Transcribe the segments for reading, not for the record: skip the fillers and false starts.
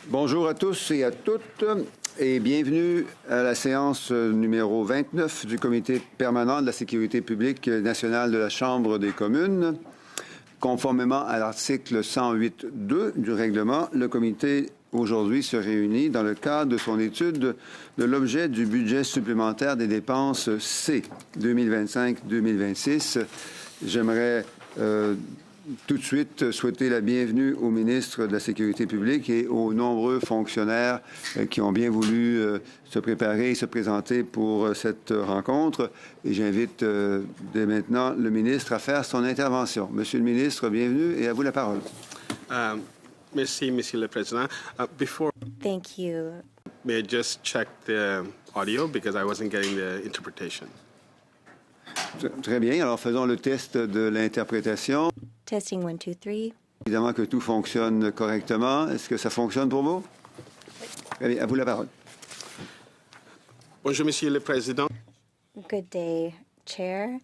Bonjour à tous et à toutes et bienvenue à la séance numéro 29 du Comité permanent de la sécurité publique nationale de la Chambre des communes. Conformément à l'article 108.2 du règlement, le comité aujourd'hui se réunit dans le cadre de son étude de l'objet du budget supplémentaire des dépenses C 2025-2026. J'aimerais tout de suite souhaiter la bienvenue au ministre de la Sécurité publique et aux nombreux fonctionnaires qui ont bien voulu se préparer et se présenter pour cette rencontre. Et j'invite dès maintenant le ministre à faire son intervention. Monsieur le ministre, bienvenue et à vous la parole. Merci, Monsieur le Président. Thank you. May I just check the audio because I wasn't getting the interpretation. Très bien. Alors, faisons le test de l'interprétation. Testing 1, 2, 3. Évidemment que tout fonctionne correctement. Est-ce que ça fonctionne pour vous? Très bien. À vous la parole. Bonjour, Monsieur le Président. Good day, Chair.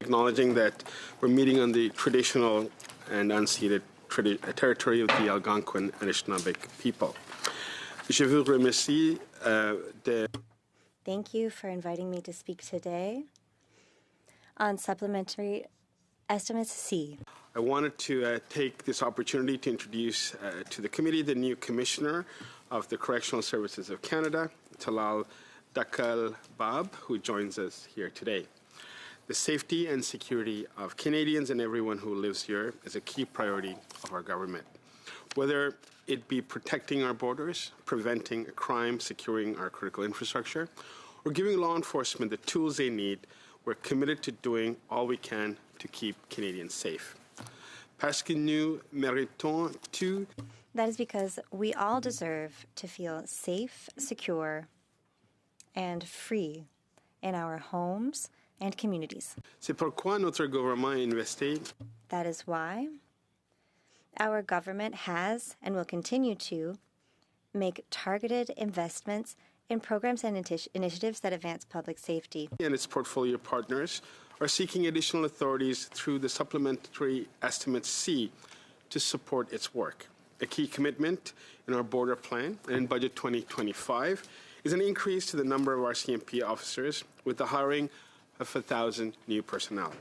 Acknowledging that we're meeting on the traditional and unceded territory of the Algonquin Anishinaabe people. Je vous remercie de... Thank you for inviting me to speak today on Supplementary Estimates C. I wanted to take this opportunity to introduce to the committee the new Commissioner of the Correctional Services of Canada, Talal Dakal Bab, who joins us here today. The safety and security of Canadians and everyone who lives here is a key priority of our government. Whether it be protecting our borders, preventing crime, securing our critical infrastructure, or giving law enforcement the tools they need, we're committed to doing all we can to keep Canadians safe. Parce que nous méritons tout. That is because we all deserve to feel safe, secure, and free in our homes and communities. C'est pourquoi notre gouvernement a investi. That is why our government has and will continue to make targeted investments in programs and initiatives that advance public safety. And its portfolio partners are seeking additional authorities through the Supplementary Estimate C to support its work. A key commitment in our border plan and in Budget 2025 is an increase to the number of our CMP officers with the hiring of 1,000 new personnel.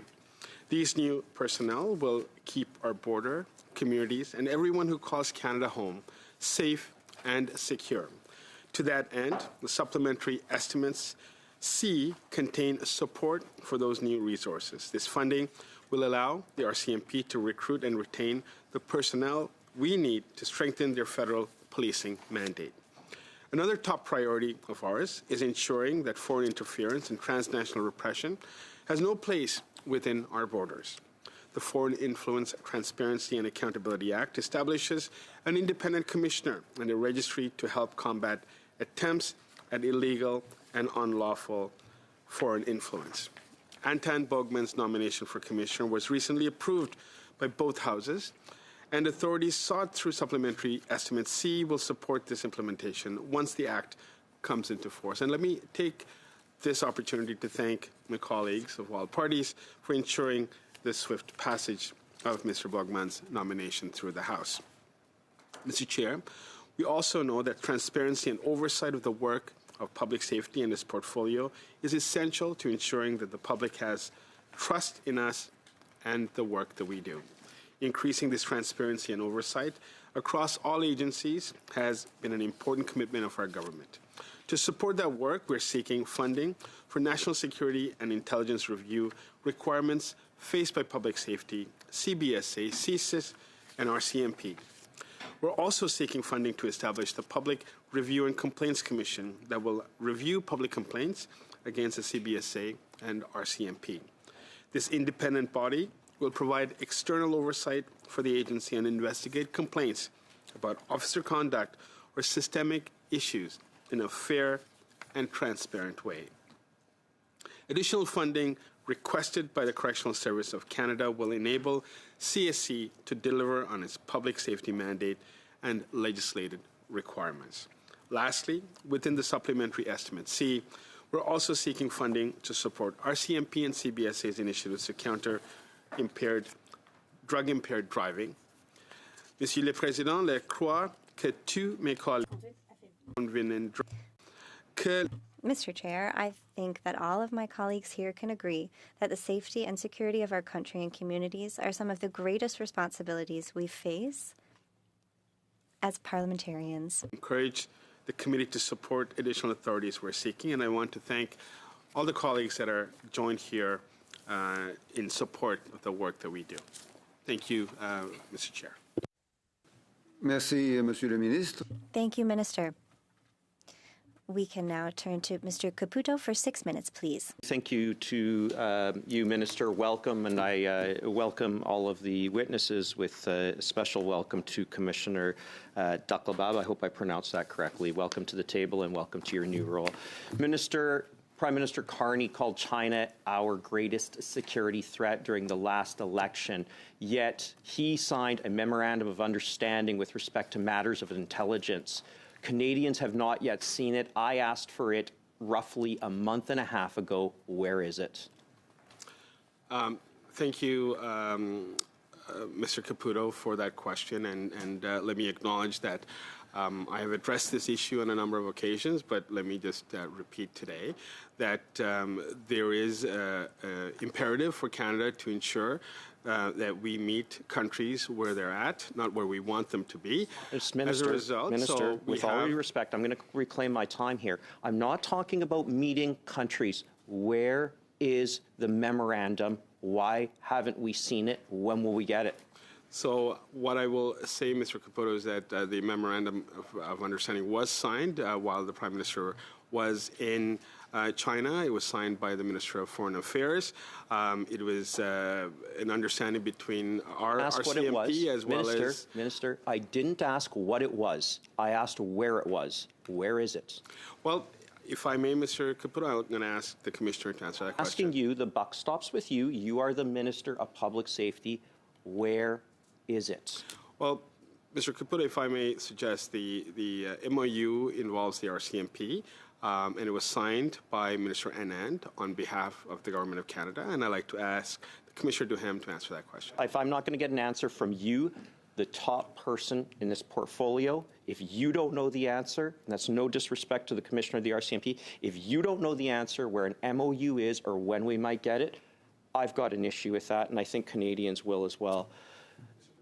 These new personnel will keep our border, communities, and everyone who calls Canada home safe and secure. To that end, the Supplementary Estimates C contain support for those new resources. This funding will allow the RCMP to recruit and retain the personnel we need to strengthen their federal policing mandate. Another top priority of ours is ensuring that foreign interference and transnational repression has no place within our borders. The Foreign Influence Transparency and Accountability Act establishes an independent commissioner and a registry to help combat attempts at illegal and unlawful foreign influence. Anton Bogman's nomination for commissioner was recently approved by both houses, and authorities sought through Supplementary Estimate C will support this implementation once the act comes into force. And let me take this opportunity to thank my colleagues of all parties for ensuring the swift passage of Mr. Bogman's nomination through the House. Mr. Chair, we also know that transparency and oversight of the work of public safety in this portfolio is essential to ensuring that the public has trust in us and the work that we do. Increasing this transparency and oversight across all agencies has been an important commitment of our government. To support that work, we're seeking funding for national security and intelligence review requirements faced by public safety, CBSA, CSIS, and RCMP. We're also seeking funding to establish the Public Review and Complaints Commission that will review public complaints against the CBSA and RCMP. This independent body will provide external oversight for the agency and investigate complaints about officer conduct or systemic issues in a fair and transparent way. Additional funding requested by the Correctional Service of Canada will enable CSC to deliver on its public safety mandate and legislated requirements. Lastly, within the Supplementary Estimate C, we're also seeking funding to support RCMP and CBSA's initiatives to counter drug-impaired driving. Monsieur le Président, la croix que tous mes collègues viennent que Mr. Chair, I think that all of my colleagues here can agree that the safety and security of our country and communities are some of the greatest responsibilities we face as parliamentarians. encourage the committee to support additional authorities we're seeking, and I want to thank all the colleagues that are joined here in support of the work that we do. Thank you, Mr. Chair. Merci, Monsieur le Ministre. Thank you, Minister. We can now turn to Mr. Caputo for 6 minutes, please. Thank you to you, Minister. Welcome, and I welcome all of the witnesses with a special welcome to Commissioner Daklabab. I hope I pronounced that correctly. Welcome to the table and welcome to your new role. Prime Minister Carney called China our greatest security threat during the last election, yet he signed a memorandum of understanding with respect to matters of intelligence. Canadians have not yet seen it. I asked for it roughly a month and a half ago. Where is it? Thank you, Mr. Caputo, for that question, and let me acknowledge that I have addressed this issue on a number of occasions, but let me just repeat today that there is an imperative for Canada to ensure that we meet countries where they're at, not where we want them to be. Minister, as a result, with all due respect, I'm going to reclaim my time here. I'm not talking about meeting countries. Where is the memorandum? Why haven't we seen it? When will we get it? So what I will say, Mr. Caputo, is that the memorandum of understanding was signed while the Prime Minister was in China. It was signed by the Minister of Foreign Affairs. It was an understanding between our CMP as well as... Minister, I didn't ask what it was. I asked where it was. Where is it? Well, if I may, Mr. Caputo, I'm going to ask the Commissioner to answer that question. Asking you, the buck stops with you. You are the Minister of Public Safety. Where is it? Well, Mr. Caputo, if I may suggest, the MOU involves the RCMP, and it was signed by Minister Anand on behalf of the Government of Canada, and I'd like to ask the Commissioner Duhem to answer that question. If I'm not going to get an answer from you, the top person in this portfolio, if you don't know the answer, and that's no disrespect to the Commissioner of the RCMP, if you don't know the answer where an MOU is or when we might get it, I've got an issue with that, and I think Canadians will as well.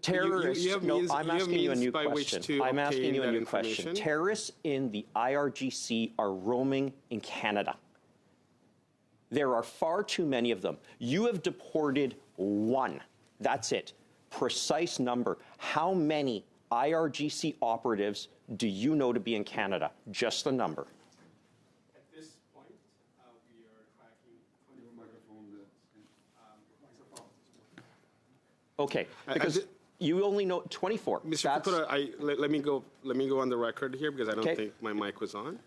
Terrorists, I'm asking you a new question. I'm asking you a new question. Terrorists in the IRGC are roaming in Canada. There are far too many of them. You have deported one. That's it. Precise number. How many IRGC operatives do you know to be in Canada? Just the number. At this point, we are tracking... Okay, because you only know 24. Mr. Caputo, let me go on the record here because I don't think my mic was on.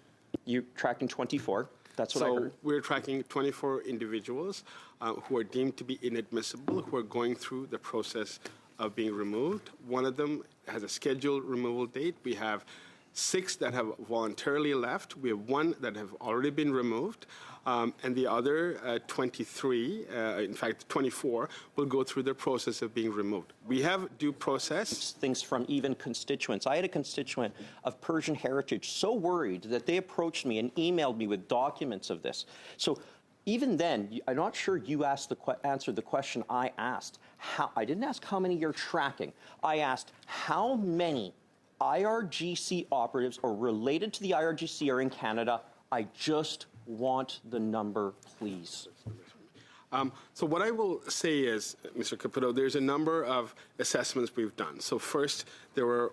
You're tracking 24. That's what I heard. So we're tracking 24 individuals who are deemed to be inadmissible, who are going through the process of being removed. One of them has a scheduled removal date. We have 6 that have voluntarily left. We have 1 that have already been removed. And the other 23, in fact 24, will go through the process of being removed. We have due process. Things from even constituents. I had a constituent of Persian heritage so worried that they approached me and emailed me with documents of this. So even then, I'm not sure you answered the question I asked. I didn't ask how many you're tracking. I asked how many IRGC operatives or related to the IRGC are in Canada. I just want the number, please. So what I will say is, Mr. Caputo, there's a number of assessments we've done. So first, there were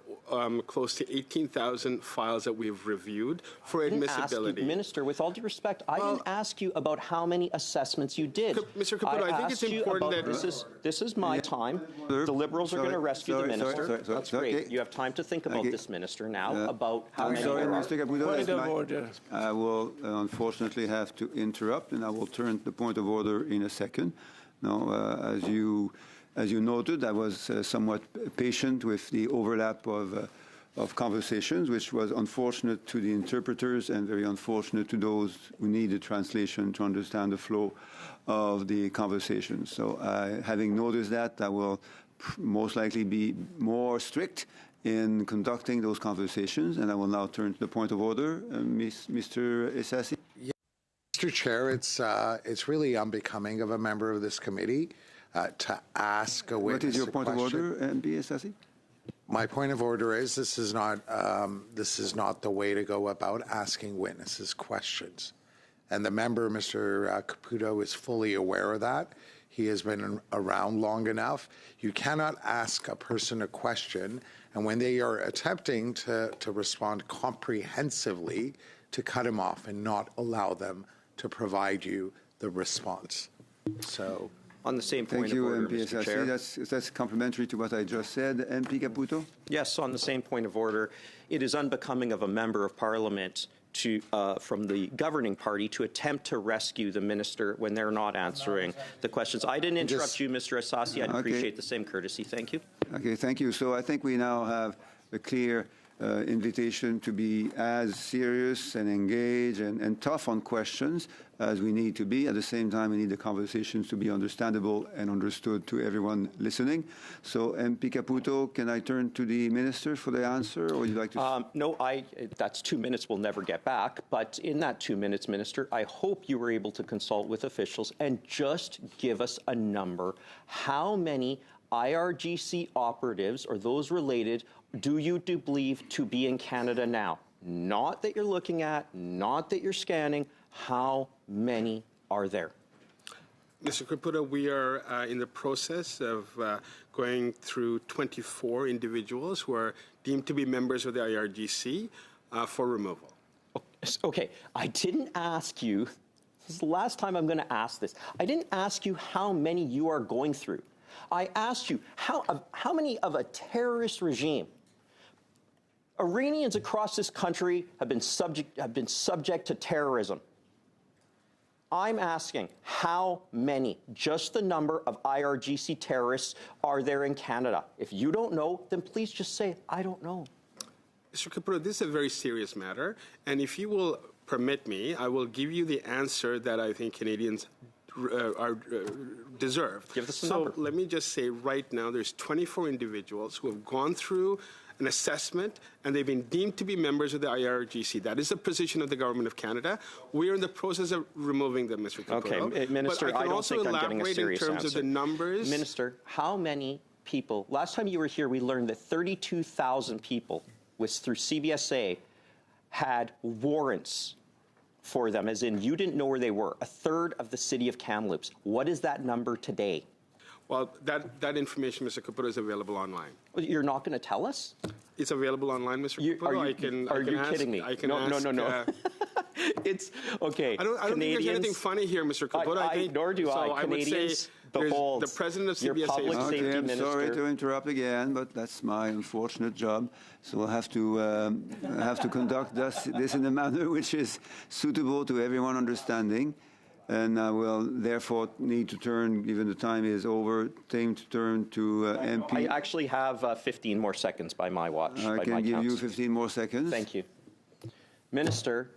close to 18,000 files that we've reviewed for admissibility. Minister, with all due respect, I didn't ask you about how many assessments you did. Mr. Caputo, I think it's important that... This is my time. The Liberals are going to rescue the minister. That's great. You have time to think about this, Minister, now, about how many there are. Mr. Caputo, I will unfortunately have to interrupt, and I will turn the point of order in a second. Now, as you noted, I was somewhat patient with the overlap of conversations, which was unfortunate to the interpreters and very unfortunate to those who need the translation to understand the flow of the conversation. So having noticed that, I will most likely be more strict in conducting those conversations. And I will now turn to the point of order. Mr. Essasi. Mr. Chair, it's really unbecoming of a member of this committee to ask a witness. What is your point of order, MP Essasi? My point of order is this is not the way to go about asking witnesses questions. And the member, Mr. Caputo, is fully aware of that. He has been around long enough. You cannot ask a person a question, and when they are attempting to respond comprehensively, to cut him off and not allow them to provide you the response. So, on the same point Thank you, of order, MP Mr. Essasi. Chair. That's complementary to what I just said. MP Caputo? Yes, on the same point of order, it is unbecoming of a member of Parliament from the governing party to attempt to rescue the minister when they're not answering the questions. I didn't interrupt you, Mr. Essasi. I'd appreciate the same courtesy. Thank you. Okay, thank you. So I think we now have a clear invitation to be as serious and engaged and tough on questions as we need to be. At the same time, we need the conversations to be understandable and understood to everyone listening. So, MP Caputo, can I turn to the minister for the answer, or would you like to? No, that's 2 minutes we'll never get back. But in that 2 minutes, Minister, I hope you were able to consult with officials and just give us a number. How many IRGC operatives or those related do you believe to be in Canada now? Not that you're looking at, not that you're scanning. How many are there? Mr. Caputo, we are in the process of going through 24 individuals who are deemed to be members of the IRGC for removal. Okay, I didn't ask you, this is the last time I'm going to ask this, I didn't ask you how many you are going through. I asked you how many of a terrorist regime. Iranians across this country have been subject to terrorism. I'm asking how many, just the number of IRGC terrorists are there in Canada? If you don't know, then please just say, I don't know. Mr. Caputo, this is a very serious matter, and if you will permit me, I will give you the answer that I think Canadians deserve. Give us a number. So let me just say right now there's 24 individuals who have gone through an assessment, and they've been deemed to be members of the IRGC. That is the position of the Government of Canada. We are in the process of removing them, Mr. Caputo. Okay, Minister, I don't think I'm getting a serious in terms answer. of the numbers. Minister, how many people, last time you were here, we learned that 32,000 people through CBSA had warrants for them, as in you didn't know where they were, a third of the city of Kamloops. What is that number today? Well, that information, Mr. Caputo, is available online. You're not going to tell us? It's available online, Mr. Caputo. Are you kidding me? No. It's okay. I don't think there's anything funny here, Mr. Caputo. Nor do I. Canadians, behold, the president of your CBSA. public safety I'm minister. sorry to interrupt again, but that's my unfortunate job. So we'll have to conduct this in a manner which is suitable to everyone understanding. And I will therefore need to turn, given the time is over, to turn to MP. I actually have 15 more seconds by my watch. I can give you 15 more seconds. Thank you. Minister,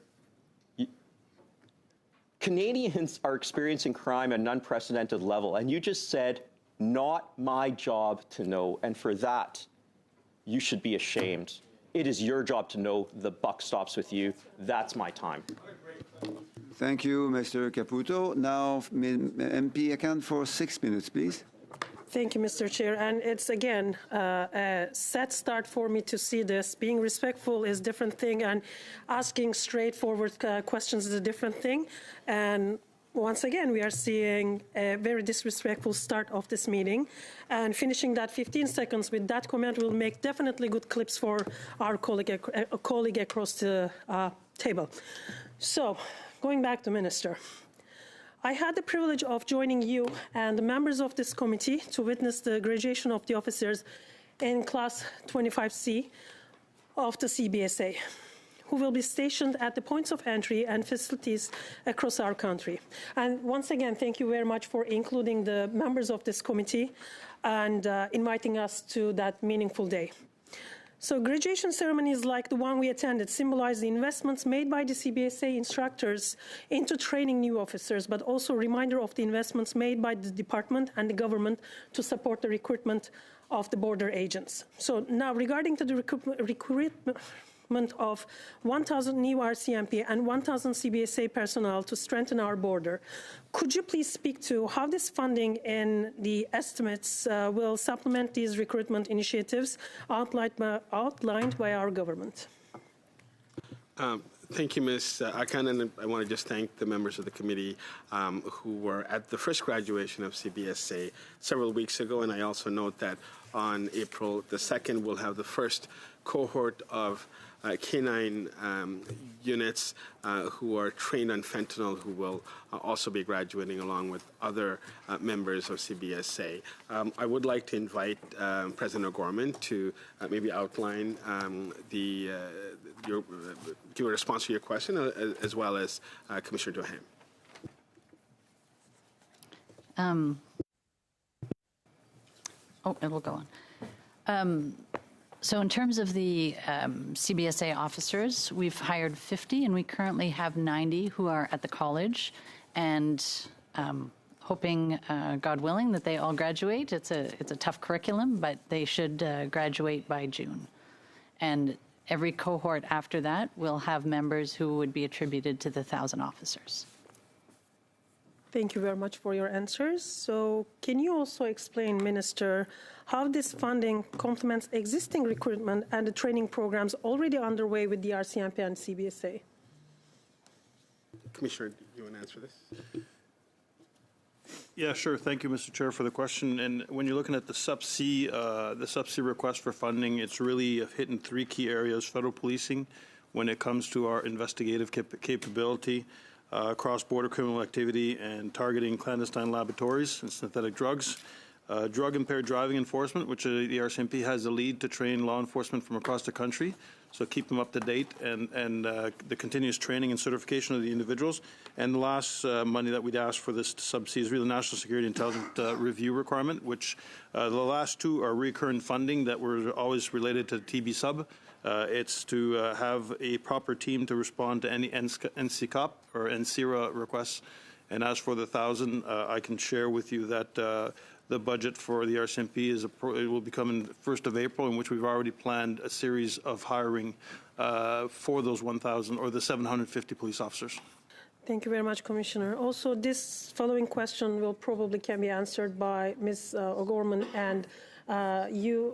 Canadians are experiencing crime at an unprecedented level, and you just said, not my job to know, and for that, you should be ashamed. It is your job to know. The buck stops with you. That's my time. Thank you, Mr. Caputo. Now, MP Akan for 6 minutes, please. Thank you, Mr. Chair. And it's, again, a sad start for me to see this. Being respectful is a different thing, and asking straightforward questions is a different thing. And once again, we are seeing a very disrespectful start of this meeting. And finishing that 15 seconds with that comment will make definitely good clips for our colleague across the table. So, going back to Minister. I had the privilege of joining you and the members of this committee to witness the graduation of the officers in Class 25C of the CBSA, who will be stationed at the points of entry and facilities across our country. And once again, thank you very much for including the members of this committee and inviting us to that meaningful day. So graduation ceremonies like the one we attended symbolize the investments made by the CBSA instructors into training new officers, but also a reminder of the investments made by the department and the government to support the recruitment of the border agents. So now regarding to the recruitment of 1,000 new RCMP and 1,000 CBSA personnel to strengthen our border, could you please speak to how this funding in the estimates will supplement these recruitment initiatives outlined by our government? Thank you, Ms. Akan, and I want to just thank the members of the committee who were at the first graduation of CBSA several weeks ago, and I also note that on April the 2nd, we'll have the first cohort of K-9 units who are trained on fentanyl, who will also be graduating along with other members of CBSA. I would like to invite President O'Gorman to maybe outline give a response to your question, as well as Commissioner Dohan. It will go on. So in terms of the CBSA officers, we've hired 50, and we currently have 90 who are at the college, and hoping, God willing, that they all graduate. It's a tough curriculum, but they should graduate by June. And every cohort after that will have members who would be attributed to the 1,000 officers. Thank you very much for your answers. So can you also explain, Minister, how this funding complements existing recruitment and the training programs already underway with the RCMP and CBSA? Commissioner, do you want to answer this? Yeah, sure. Thank you, Mr. Chair, for the question. And when you're looking at the Sub-C request for funding, it's really hitting three key areas: federal policing, when it comes to our investigative capability, cross-border criminal activity, and targeting clandestine laboratories and synthetic drugs. Drug-impaired driving enforcement, which the RCMP has the lead to train law enforcement from across the country, so keep them up to date, and the continuous training and certification of the individuals. And the last money that we'd ask for this Sub-C is really National Security Intelligence Review requirement, which the last two are recurrent funding that were always related to TB Sub. It's to have a proper team to respond to any NCCOP or NCIRA requests. And as for the 1,000, I can share with you that the budget for the RCMP it will be coming 1st of April, in which we've already planned a series of hiring for those 1,000 or the 750 police officers. Thank you very much, Commissioner. Also, this following question can be answered by Ms. O'Gorman and you,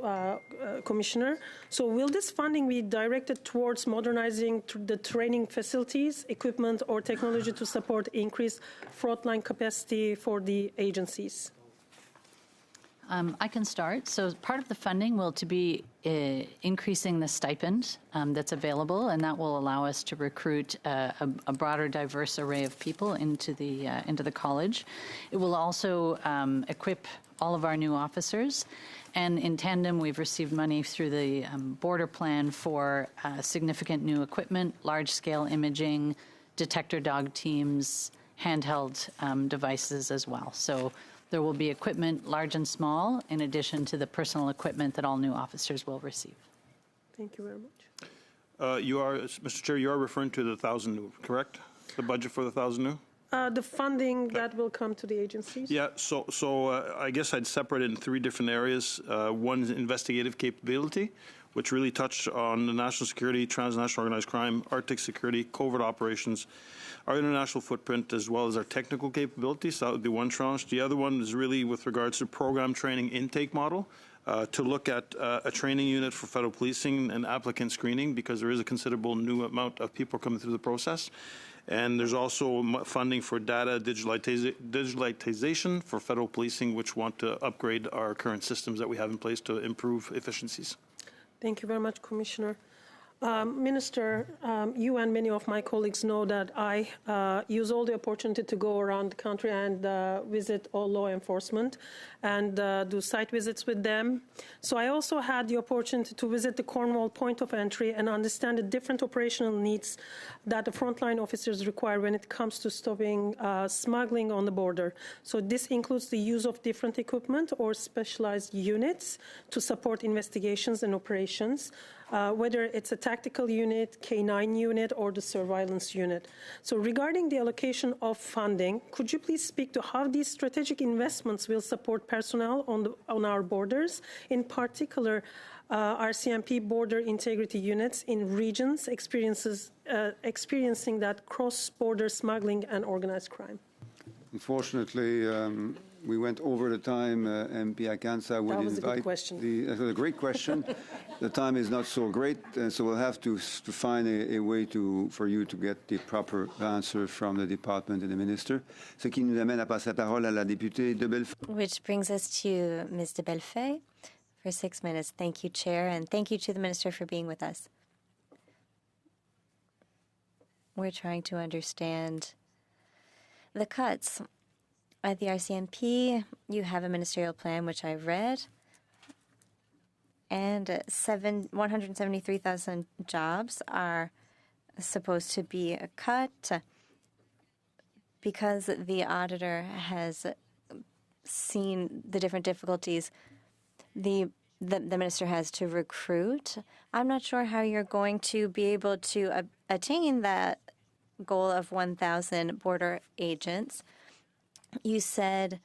Commissioner. So will this funding be directed towards modernizing the training facilities, equipment, or technology to support increased frontline capacity for the agencies? I can start. So part of the funding will be increasing the stipend that's available, and that will allow us to recruit a broader, diverse array of people into the college. It will also equip all of our new officers, and in tandem, we've received money through the border plan for significant new equipment, large-scale imaging, detector dog teams, handheld devices as well. So there will be equipment, large and small, in addition to the personal equipment that all new officers will receive. Thank you very much. Mr. Chair, you are referring to the 1,000 new, correct? The budget for the 1,000 new? The funding that will come to the agencies? Yeah, so I guess I'd separate it in three different areas. One is investigative capability, which really touched on the national security, transnational organized crime, Arctic security, covert operations, our international footprint, as well as our technical capabilities. So that would be one tranche. The other one is really with regards to program training intake model, to look at a training unit for federal policing and applicant screening, because there is a considerable new amount of people coming through the process. And there's also funding for data digitalization for federal policing, which want to upgrade our current systems that we have in place to improve efficiencies. Thank you very much, Commissioner. Minister, you and many of my colleagues know that I use all the opportunity to go around the country and visit all law enforcement and do site visits with them. So I also had the opportunity to visit the Cornwall point of entry and understand the different operational needs that the frontline officers require when it comes to stopping smuggling on the border. So this includes the use of different equipment or specialized units to support investigations and operations, whether it's a tactical unit, K9 unit, or the surveillance unit. So regarding the allocation of funding, could you please speak to how these strategic investments will support personnel on our borders, in particular RCMP border integrity units in regions experiencing that cross-border smuggling and organized crime? Unfortunately, we went over the time. MP Akansa would That was a good invite question. That was a great question. The time is not so great, so we'll have to find a way for you to get the proper answer from the department and the minister. Ce qui nous amène à passer la parole à la députée de Bellefeuille. Which brings us to Ms. de Bellefeuille for 6 minutes. Thank you, Chair, and thank you to the Minister for being with us. We're trying to understand the cuts. At the RCMP, you have a ministerial plan, which I read, and 173,000 jobs are supposed to be cut because the auditor has seen the different difficulties the minister has to recruit. I'm not sure how you're going to be able to attain that goal of 1,000 border agents. You said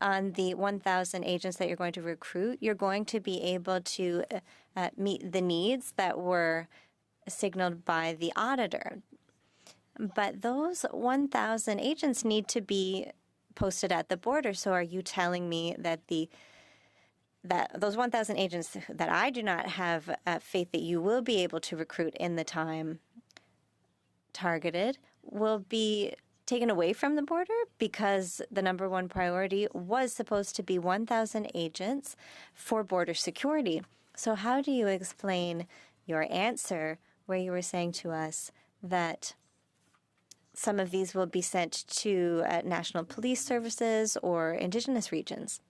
on the 1,000 agents that you're going to recruit, you're going to be able to meet the needs that were signaled by the auditor. But those 1,000 agents need to be posted at the border. So are you telling me that those 1,000 agents that I do not have faith that you will be able to recruit in the time targeted will be taken away from the border, because the number one priority was supposed to be 1,000 agents for border security? So how do you explain your answer where you were saying to us that some of these will be sent to national police services or indigenous regions?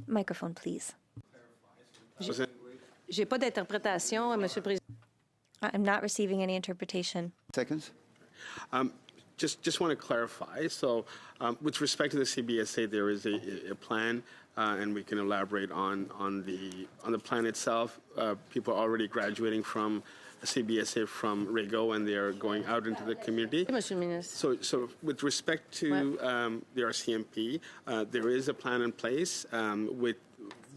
Microphone, please. J'ai pas d'interprétation, Monsieur le Président. I'm not receiving any interpretation. Seconds. Just want to clarify. So, with respect to the CBSA, there is a plan, and we can elaborate on the plan itself. People are already graduating from CBSA from REGO, and they are going out into the community. Monsieur le Ministre. So with respect to the RCMP, there is a plan in place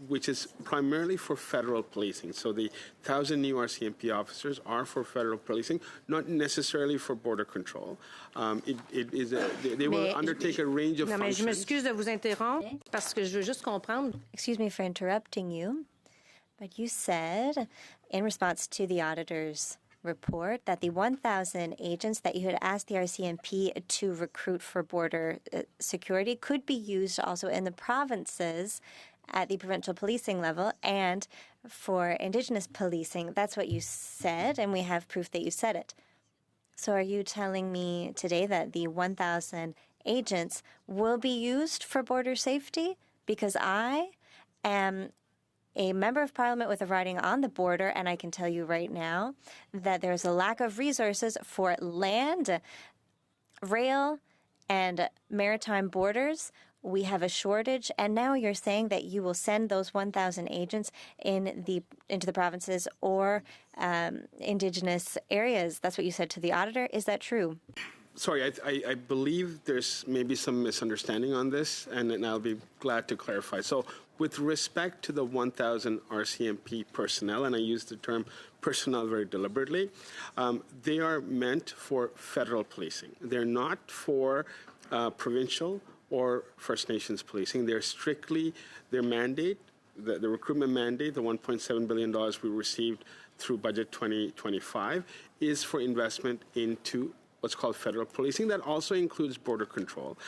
which is primarily for federal policing. So the 1,000 new RCMP officers are for federal policing, not necessarily for border control. They will undertake a range of functions. Je m'excuse de vous interrompre parce que je veux juste comprendre. Excuse me for interrupting you, but you said in response to the auditor's report that the 1,000 agents that you had asked the RCMP to recruit for border security could be used also in the provinces at the provincial policing level and for Indigenous policing. That's what you said, and we have proof that you said it. So are you telling me today that the 1,000 agents will be used for border safety? Because I am a member of parliament with a riding on the border, and I can tell you right now that there's a lack of resources for land, rail, and maritime borders. We have a shortage, and now you're saying that you will send those 1,000 agents into the provinces or Indigenous areas. That's what you said to the auditor. Is that true? Sorry, I believe there's maybe some misunderstanding on this, and I'll be glad to clarify. So with respect to the 1,000 RCMP personnel, and I use the term personnel very deliberately, they are meant for federal policing. They're not for provincial or First Nations policing. They're strictly their mandate, the recruitment mandate, the $1.7 billion we received through Budget 2025, is for investment into what's called federal policing. That also includes border control.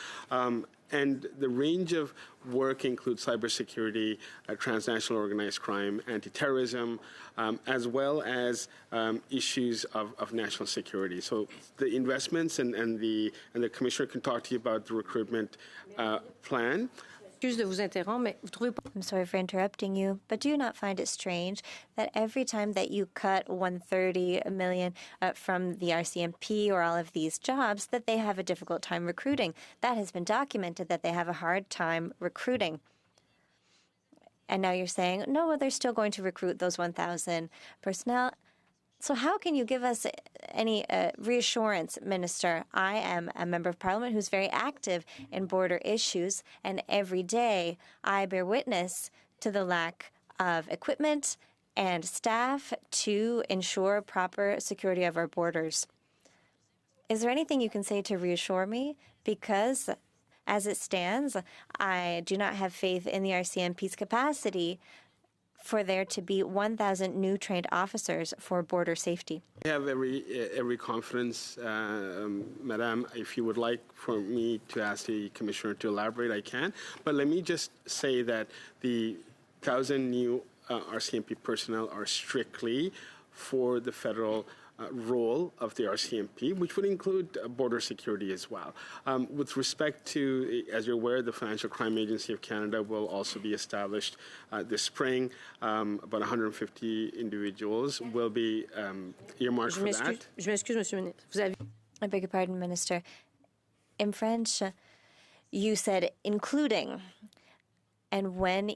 And the range of work includes cybersecurity, transnational organized crime, anti-terrorism, as well as issues of national security. So the investments and the commissioner can talk to you about the recruitment plan. I'm sorry for interrupting you, but do you not find it strange that every time that you cut $130 million from the RCMP or all of these jobs, that they have a difficult time recruiting? That has been documented, that they have a hard time recruiting. And now you're saying, no, well, they're still going to recruit those 1,000 personnel. So how can you give us any reassurance, Minister? I am a member of Parliament who's very active in border issues, and every day I bear witness to the lack of equipment and staff to ensure proper security of our borders. Is there anything you can say to reassure me? Because as it stands, I do not have faith in the RCMP's capacity for there to be 1,000 new trained officers for border safety. I have every confidence, Madam. If you would like for me to ask the Commissioner to elaborate, I can. But let me just say that the 1,000 new RCMP personnel are strictly for the federal role of the RCMP, which would include border security as well. With respect to, as you're aware, the Financial Crime Agency of Canada will also be established this spring. About 150 individuals will be earmarked for that. Je m'excuse, Monsieur le Ministre. Vous avez... I beg your pardon, Minister. In French, you said including, and when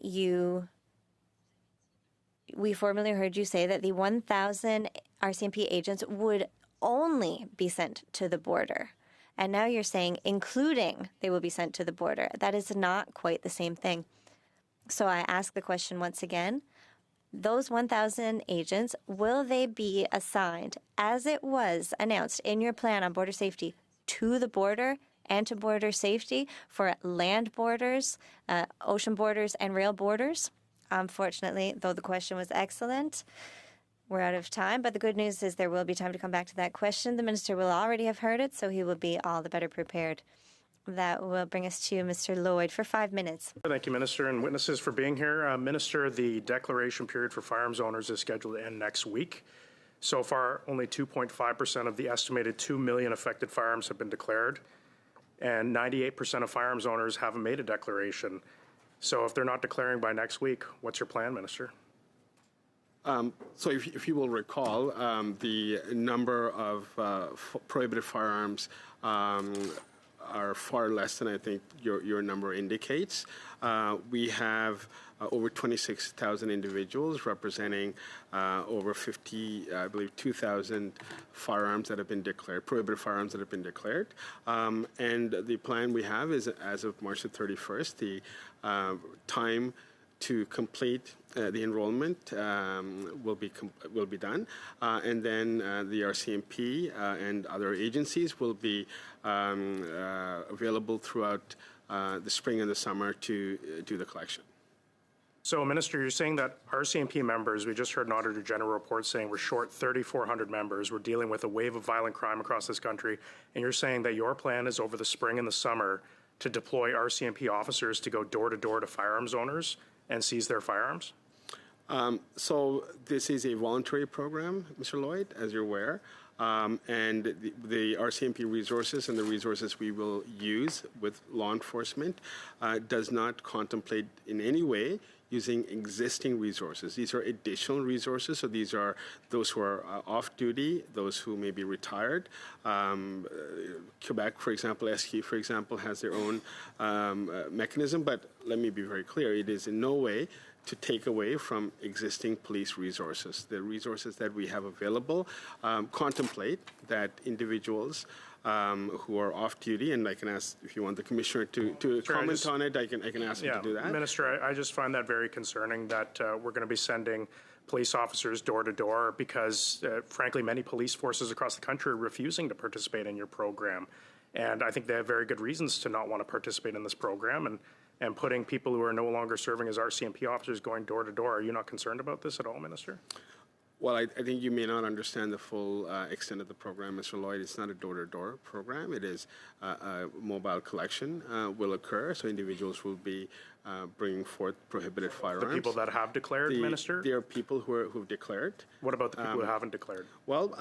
we formerly heard you say that the 1,000 RCMP agents would only be sent to the border. And now you're saying including they will be sent to the border. That is not quite the same thing. So I ask the question once again. Those 1,000 agents, will they be assigned, as it was announced in your plan on border safety, to the border and to border safety for land borders, ocean borders, and rail borders? Unfortunately, though the question was excellent, we're out of time. But the good news is there will be time to come back to that question. The minister will already have heard it, so he will be all the better prepared. That will bring us to Mr. Lloyd for 5 minutes. Thank you, Minister, and witnesses for being here. Minister, the declaration period for firearms owners is scheduled to end next week. So far, only 2.5% of the estimated 2 million affected firearms have been declared, and 98% of firearms owners haven't made a declaration. So if they're not declaring by next week, what's your plan, Minister? So if you will recall, the number of prohibited firearms are far less than I think your number indicates. We have over 26,000 individuals representing over 2,000 firearms that have been declared, prohibited firearms that have been declared. And the plan we have is, as of March the 31st, the time to complete the enrollment will be done, and then the RCMP and other agencies will be available throughout the spring and the summer to do the collection. So, Minister, you're saying that RCMP members, we just heard an Auditor General report saying we're short 3,400 members. We're dealing with a wave of violent crime across this country, and you're saying that your plan is over the spring and the summer to deploy RCMP officers to go door to door to firearms owners and seize their firearms? So this is a voluntary program, Mr. Lloyd, as you're aware. And the RCMP resources and the resources we will use with law enforcement does not contemplate in any way using existing resources. These are additional resources, so these are those who are off duty, those who may be retired. Quebec, for example, SECU, for example, has their own mechanism, but let me be very clear, it is in no way to take away from existing police resources. The resources that we have available contemplate that individuals who are off duty, and I can ask if you want the Commissioner to comment on it, I can ask him to do that. Minister, I just find that very concerning that we're going to be sending police officers door to door because, frankly, many police forces across the country are refusing to participate in your program. And I think they have very good reasons to not want to participate in this program. And putting people who are no longer serving as RCMP officers going door to door. Are you not concerned about this at all, Minister? Well, I think you may not understand the full extent of the program, Mr. Lloyd. It's not a door-to-door program. It is a mobile collection will occur, so individuals will be bringing forth prohibited firearms. The people that have declared, Minister? There are people who've declared. What about the people who haven't declared? Well,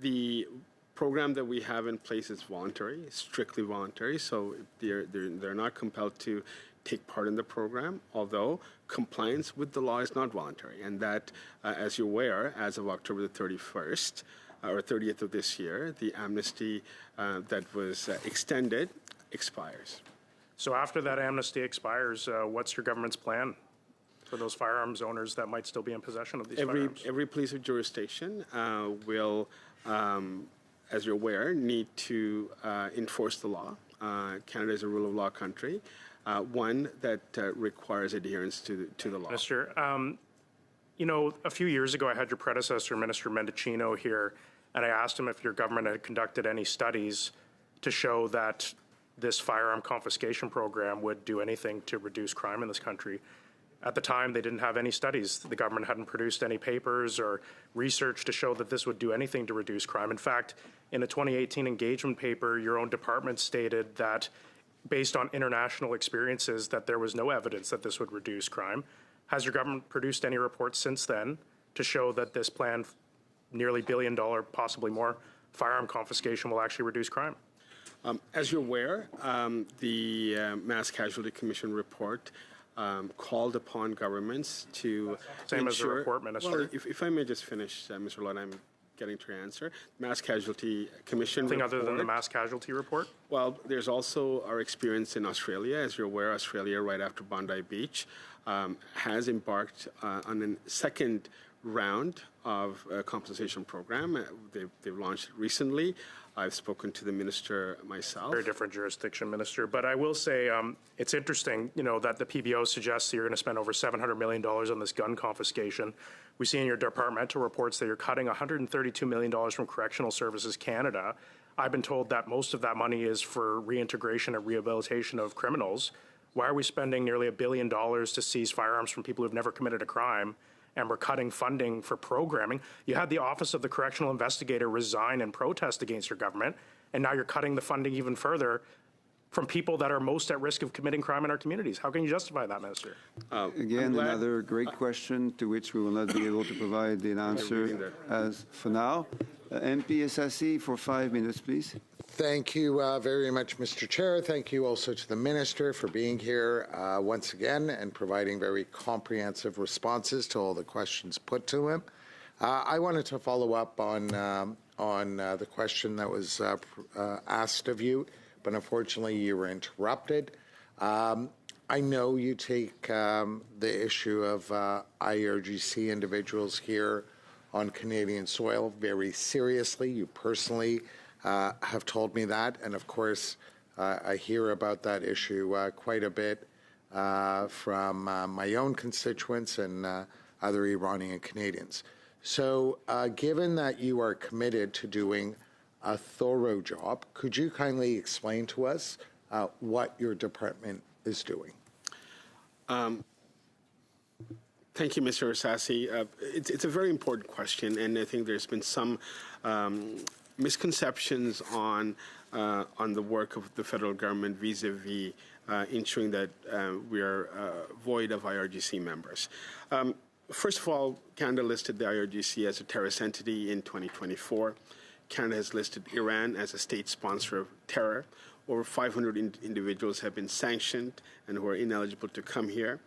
the program that we have in place is voluntary, strictly voluntary, so they're not compelled to take part in the program, although compliance with the law is not voluntary. And that, as you're aware, as of October the 31st, or 30th of this year, the amnesty that was extended expires. So after that amnesty expires, what's your government's plan? for those firearms owners that might still be in possession of these firearms? Every police of jurisdiction will, as you're aware, need to enforce the law. Canada is a rule of law country, one that requires adherence to the law. Minister, you know, a few years ago I had your predecessor, Minister Mendicino, here, and I asked him if your government had conducted any studies to show that this firearm confiscation program would do anything to reduce crime in this country. At the time, they didn't have any studies. The government hadn't produced any papers or research to show that this would do anything to reduce crime. In fact, in a 2018 engagement paper, your own department stated that, based on international experiences, that there was no evidence that this would reduce crime. Has your government produced any reports since then to show that this planned nearly $1 billion, possibly more, firearm confiscation will actually reduce crime? As you're aware, the Mass Casualty Commission report called upon governments to Same ensure, as the report, Minister. Well, if I may just finish, Mr. Lott, I'm getting to your answer. Mass Casualty Commission Anything report, other than the mass casualty report? Well, there's also our experience in Australia. As you're aware, Australia, right after Bondi Beach, has embarked on a second round of a compensation program. They've launched it recently. I've spoken to the minister myself. Very different jurisdiction, Minister. But I will say it's interesting, you know, that the PBO suggests that you're going to spend over $700 million on this gun confiscation. We see in your departmental reports that you're cutting $132 million from Correctional Services Canada. I've been told that most of that money is for reintegration and rehabilitation of criminals. Why are we spending nearly $1 billion to seize firearms from people who've never committed a crime? And we're cutting funding for programming. You had the Office of the Correctional Investigator resign in protest against your government, and now you're cutting the funding even further from people that are most at risk of committing crime in our communities. How can you justify that, Minister? Again, another great question to which we will not be able to provide an answer as for now. MP Assassi for 5 minutes, please. Thank you very much, Mr. Chair. Thank you also to the Minister for being here once again and providing very comprehensive responses to all the questions put to him. I wanted to follow up on the question that was asked of you, but unfortunately you were interrupted. I know you take the issue of IRGC individuals here on Canadian soil very seriously. You personally have told me that, and of course I hear about that issue quite a bit from my own constituents and other Iranian Canadians. So given that you are committed to doing a thorough job, could you kindly explain to us what your department is doing? Thank you, Mr. Assassi. It's a very important question, and I think there's been some misconceptions on the work of the federal government vis-a-vis ensuring that we are void of IRGC members. First of all, Canada listed the IRGC as a terrorist entity in 2024. Canada has listed Iran as a state sponsor of terror. Over 500 individuals have been sanctioned and who are ineligible to come here.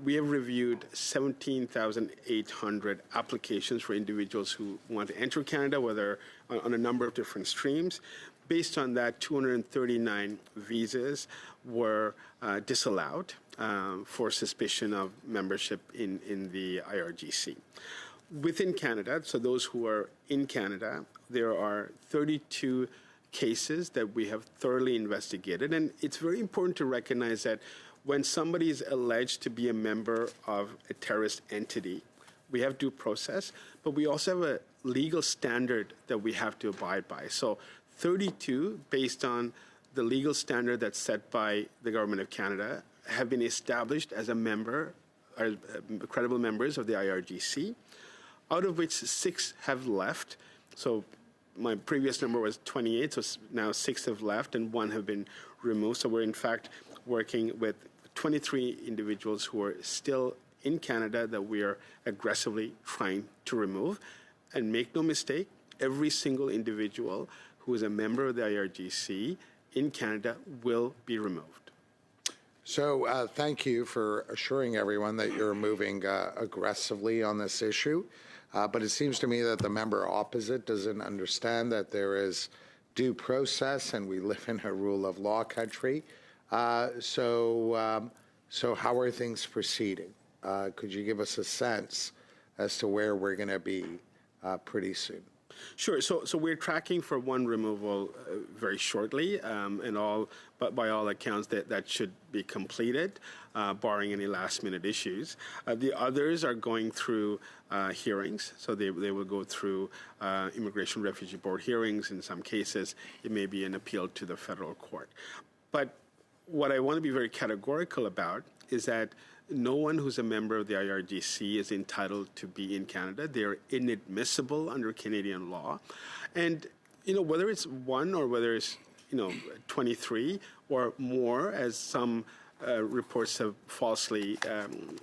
We have reviewed 17,800 applications for individuals who want to enter Canada, whether on a number of different streams. Based on that, 239 visas were disallowed for suspicion of membership in the IRGC. Within Canada, so those who are in Canada, there are 32 cases that we have thoroughly investigated. And it's very important to recognize that when somebody is alleged to be a member of a terrorist entity, we have due process, but we also have a legal standard that we have to abide by. So 32, based on the legal standard that's set by the Government of Canada, have been established as a member, or credible members of the IRGC, out of which 6 have left. So my previous number was 28, so now 6 have left and 1 have been removed. So we're in fact working with 23 individuals who are still in Canada that we are aggressively trying to remove. And make no mistake, every single individual who is a member of the IRGC in Canada will be removed. So thank you for assuring everyone that you're moving aggressively on this issue. But it seems to me that the member opposite doesn't understand that there is due process and we live in a rule of law country. So how are things proceeding? could you give us a sense as to where we're going to be pretty soon? Sure. So we're tracking for one removal very shortly, but by all accounts, that should be completed, barring any last-minute issues. The others are going through hearings, so they will go through Immigration Refugee Board hearings. In some cases, it may be an appeal to the federal court. But what I want to be very categorical about is that no one who's a member of the IRGC is entitled to be in Canada. They're inadmissible under Canadian law. And, whether it's one or whether it's, 23 or more, as some reports have falsely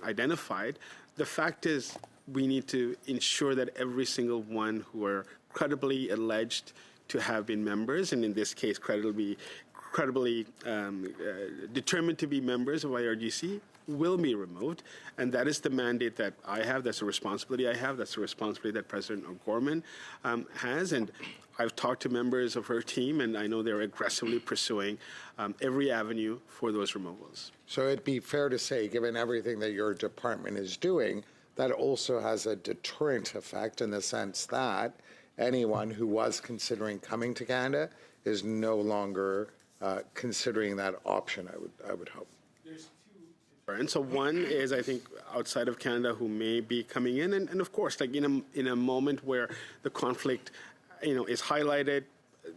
identified, the fact is we need to ensure that every single one who are credibly alleged to have been members, and in this case, credibly determined to be members of IRGC, will be removed. And that is the mandate that I have. That's the responsibility I have. That's the responsibility that President O'Gorman has. And I've talked to members of her team, and I know they're aggressively pursuing every avenue for those removals. So it'd be fair to say, given everything that your department is doing, that also has a deterrent effect in the sense that anyone who was considering coming to Canada is no longer considering that option, I would hope. And so one is, I think, outside of Canada who may be coming in. And of course, like in a moment where the conflict, is highlighted,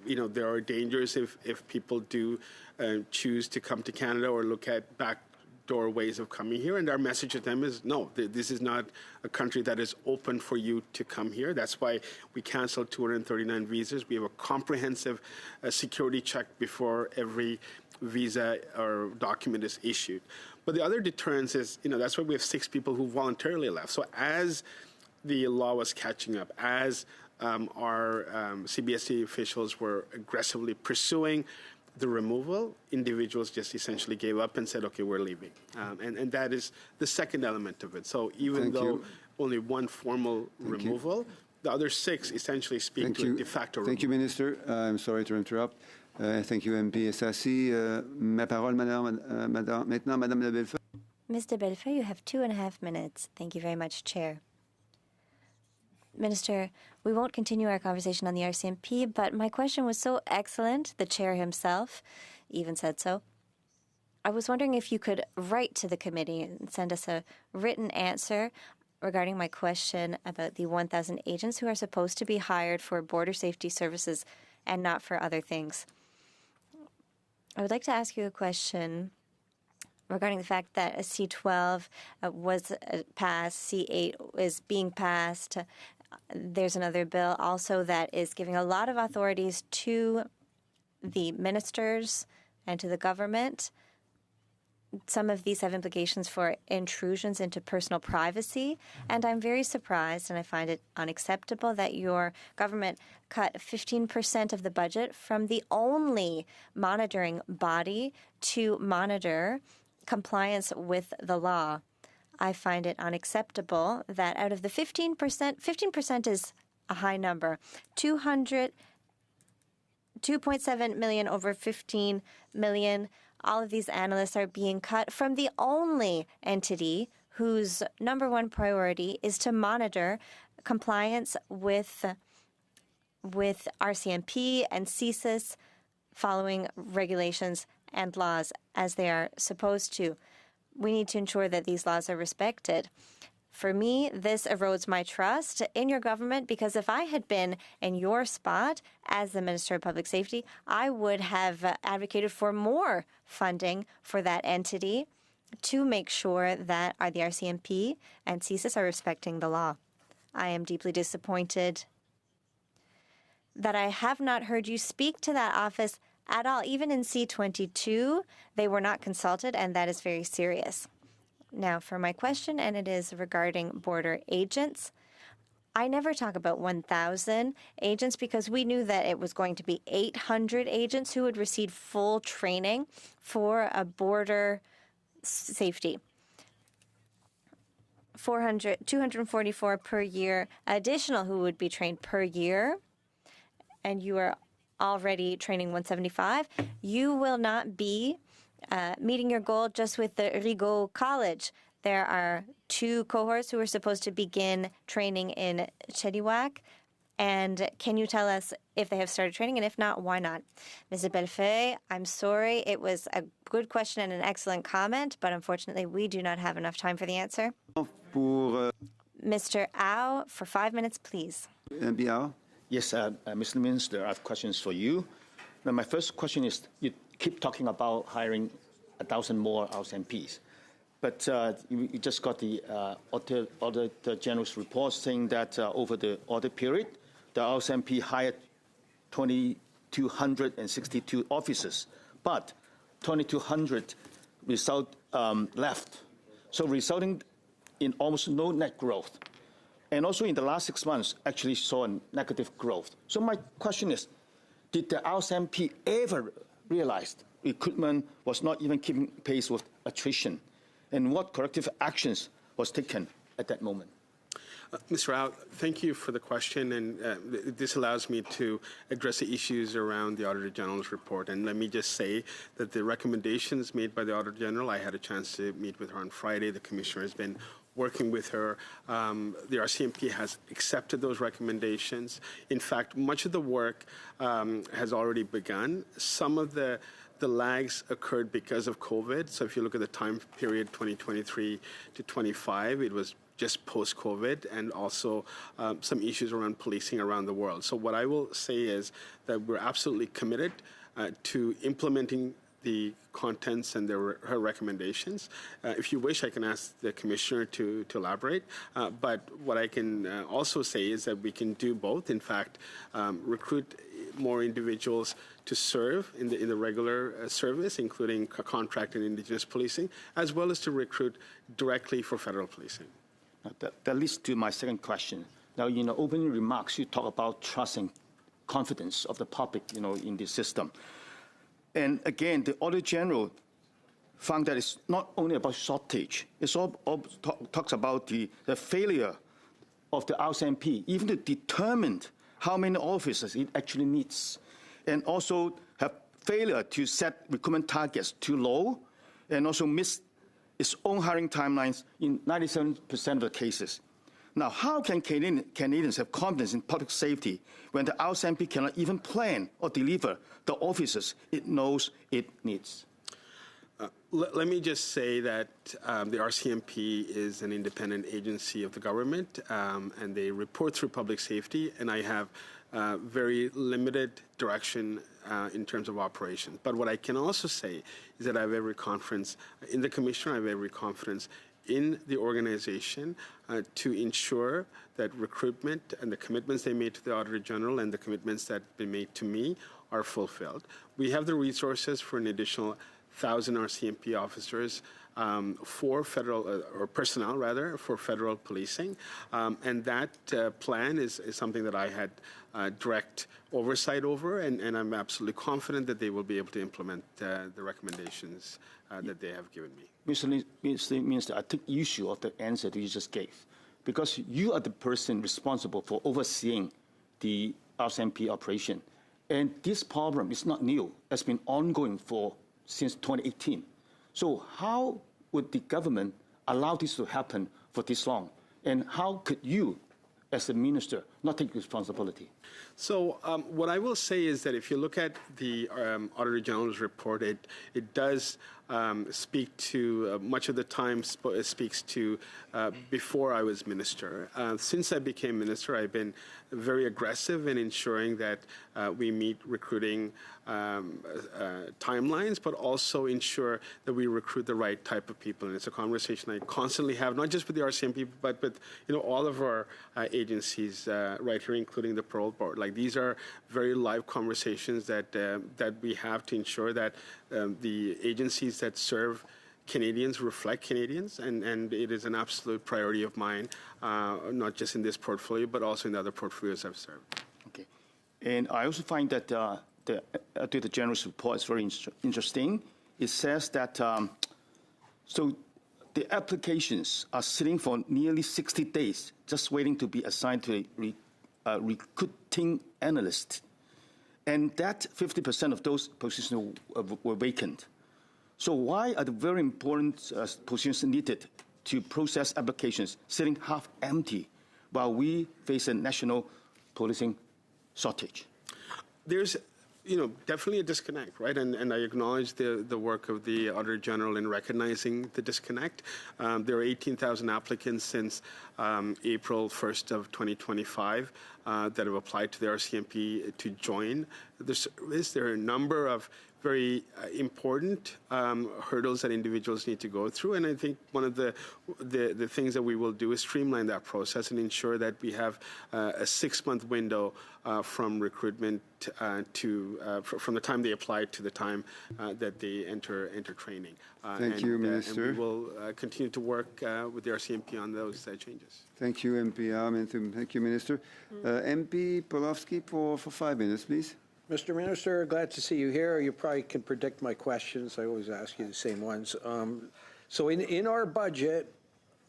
there are dangers if people do choose to come to Canada or look at backdoor ways of coming here. And our message to them is, no, this is not a country that is open for you to come here. That's why we canceled 239 visas. We have a comprehensive security check before every visa or document is issued. But the other deterrence is, that's why we have 6 people who voluntarily left. So as the law was catching up, as our CBSC officials were aggressively pursuing the removal, individuals just essentially gave up and said, okay, we're leaving. And that is the second element of it. So even though only one formal removal, the other 6 essentially speak to a de facto removal. Thank you, Minister. I'm sorry to interrupt. Thank you, MP Sassi. Ma parole maintenant, Madame de Bellefeuille. Ms. de Bellefeuille, you have 2.5 minutes. Thank you very much, Chair. Minister, we won't continue our conversation on the RCMP, but my question was so excellent, the Chair himself even said so. I was wondering if you could write to the committee and send us a written answer regarding my question about the 1,000 agents who are supposed to be hired for border safety services and not for other things. I would like to ask you a question regarding the fact that a C-12 was passed, C-8 is being passed. There's another bill also that is giving a lot of authorities to the ministers and to the government. Some of these have implications for intrusions into personal privacy, and I'm very surprised, and I find it unacceptable that your government cut 15% of the budget from the only monitoring body to monitor compliance with the law. I find it unacceptable that out of the 15% is a high number, 2.7 million over 15 million. All of these analysts are being cut from the only entity whose number one priority is to monitor compliance with RCMP and CSIS following regulations and laws as they are supposed to. We need to ensure that these laws are respected. For me, this erodes my trust in your government because if I had been in your spot as the Minister of Public Safety, I would have advocated for more funding for that entity to make sure that the RCMP and CSIS are respecting the law. I am deeply disappointed that I have not heard you speak to that office at all. Even in C-22, they were not consulted, and that is very serious. Now, for my question, and it is regarding border agents. I never talk about 1,000 agents because we knew that it was going to be 800 agents who would receive full training for a border safety. 244 per year additional who would be trained per year, and you are already training 175. You will not be meeting your goal just with the Rigaud College. There are 2 cohorts who are supposed to begin training in Chediwak. And can you tell us if they have started training, and if not, why not? Mrs. Bellefeuille, I'm sorry. It was a good question and an excellent comment, but unfortunately, we do not have enough time for the answer. Mr. Au, for 5 minutes, please. Yes, Mr. Minister, I have questions for you. Now, my first question is, you keep talking about hiring 1,000 more RCMPs, but you just got the Auditor General's report saying that over the audit period, the RCMP hired 2,262 officers, but 2,200 left, so resulting in almost no net growth. And also in the last 6 months, actually saw a negative growth. So my question is, did the RCMP ever realize recruitment was not even keeping pace with attrition? And what corrective actions was taken at that moment? Mr. Rao, thank you for the question, and this allows me to address the issues around the Auditor General's report. And let me just say that the recommendations made by the Auditor General, I had a chance to meet with her on Friday. The Commissioner has been working with her. The RCMP has accepted those recommendations. In fact, much of the work has already begun. Some of the lags occurred because of COVID. So if you look at the time period 2023 to 25, it was just post-COVID, and also some issues around policing around the world. So what I will say is that we're absolutely committed to implementing the contents and her recommendations. If you wish, I can ask the Commissioner to elaborate. But what I can also say is that we can do both. In fact, recruit more individuals to serve in the regular service, including contract and Indigenous policing, as well as to recruit directly for federal policing. That leads to my second question. Now, in the opening remarks, you talk about trust and confidence of the public, in the system. And again, the Auditor General found that it's not only about shortage, it all talks about the failure of the RCMP, even to determine how many officers it actually needs, and also have failure to set recruitment targets too low, and also miss its own hiring timelines in 97% of the cases. Now, how can Canadians have confidence in public safety when the RCMP cannot even plan or deliver the officers it knows it needs? Let me just say that the RCMP is an independent agency of the government, and they report through public safety, and I have very limited direction in terms of operation. But what I can also say is that I have every confidence in the Commissioner, I have every confidence in the organization to ensure that recruitment and the commitments they made to the Auditor General and the commitments that have been made to me are fulfilled. We have the resources for an additional 1,000 RCMP officers for federal, or personnel rather, for federal policing. And that plan is something that I had direct oversight over, and I'm absolutely confident that they will be able to implement the recommendations that they have given me. Mr. Minister, I take issue of the answer that you just gave, because you are the person responsible for overseeing the RCMP operation. And this problem is not new. It's been ongoing since 2018. So how would the government allow this to happen for this long? And how could you, as a minister, not take responsibility? So what I will say is that if you look at the Auditor General's report, it does speak to, much of the time speaks to before I was minister. Since I became minister, I've been very aggressive in ensuring that we meet recruiting timelines, but also ensure that we recruit the right type of people. And it's a conversation I constantly have, not just with the RCMP, but with all of our agencies right here, including the Parole Board. Like, these are very live conversations that we have to ensure that the agencies that serve Canadians reflect Canadians, and it is an absolute priority of mine, not just in this portfolio, but also in the other portfolios I've served. Okay. And I also find that the Auditor General's report is very interesting. It says that, so the applications are sitting for nearly 60 days, just waiting to be assigned to a recruiting analyst. And that 50% of those positions were vacant. So why are the very important positions needed to process applications sitting half empty while we face a national policing shortage? There's definitely a disconnect, right? And I acknowledge the work of the Auditor General in recognizing the disconnect. There are 18,000 applicants since April 1st of 2025 that have applied to the RCMP to join the service. There are a number of very important hurdles that individuals need to go through, and I think one of the things that we will do is streamline that process and ensure that we have a 6-month window from recruitment from the time they apply to the time that they enter training. Thank you, Minister. And we will continue to work with the RCMP on those changes. Thank you, MP Arm. Thank you, Minister. MP Polowski for 5 minutes, please. Mr. Minister, glad to see you here. You probably can predict my questions. I always ask you the same ones. So in our budget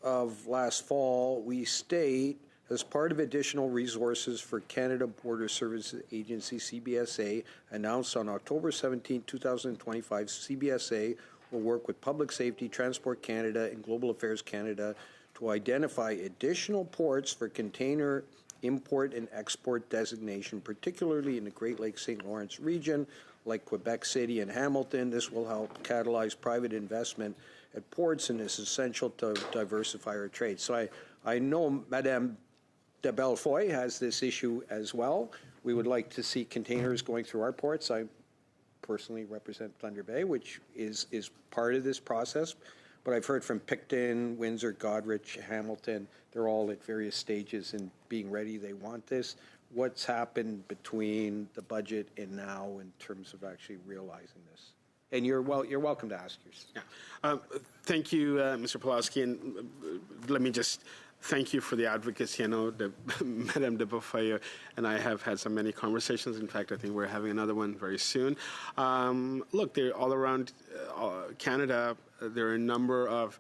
of last fall, we state, as part of additional resources for Canada Border Services Agency, CBSA, announced on October 17, 2025, CBSA will work with Public Safety, Transport Canada, and Global Affairs Canada to identify additional ports for container import and export designation, particularly in the Great Lakes St. Lawrence region, like Quebec City and Hamilton. This will help catalyze private investment at ports and is essential to diversify our trade. So I know Madame de Bellefoy has this issue as well. We would like to see containers going through our ports. I personally represent Thunder Bay, which is part of this process. But I've heard from Picton, Windsor, Goderich, Hamilton, they're all at various stages in being ready. They want this. What's happened between the budget and now in terms of actually realizing this? And you're welcome to ask yours. Yeah. Thank you, Mr. Pulaski. And let me just thank you for the advocacy. I know that Madame de Beaufeuille and I have had so many conversations. In fact, I think we're having another one very soon. Look, they're all around Canada. There are a number of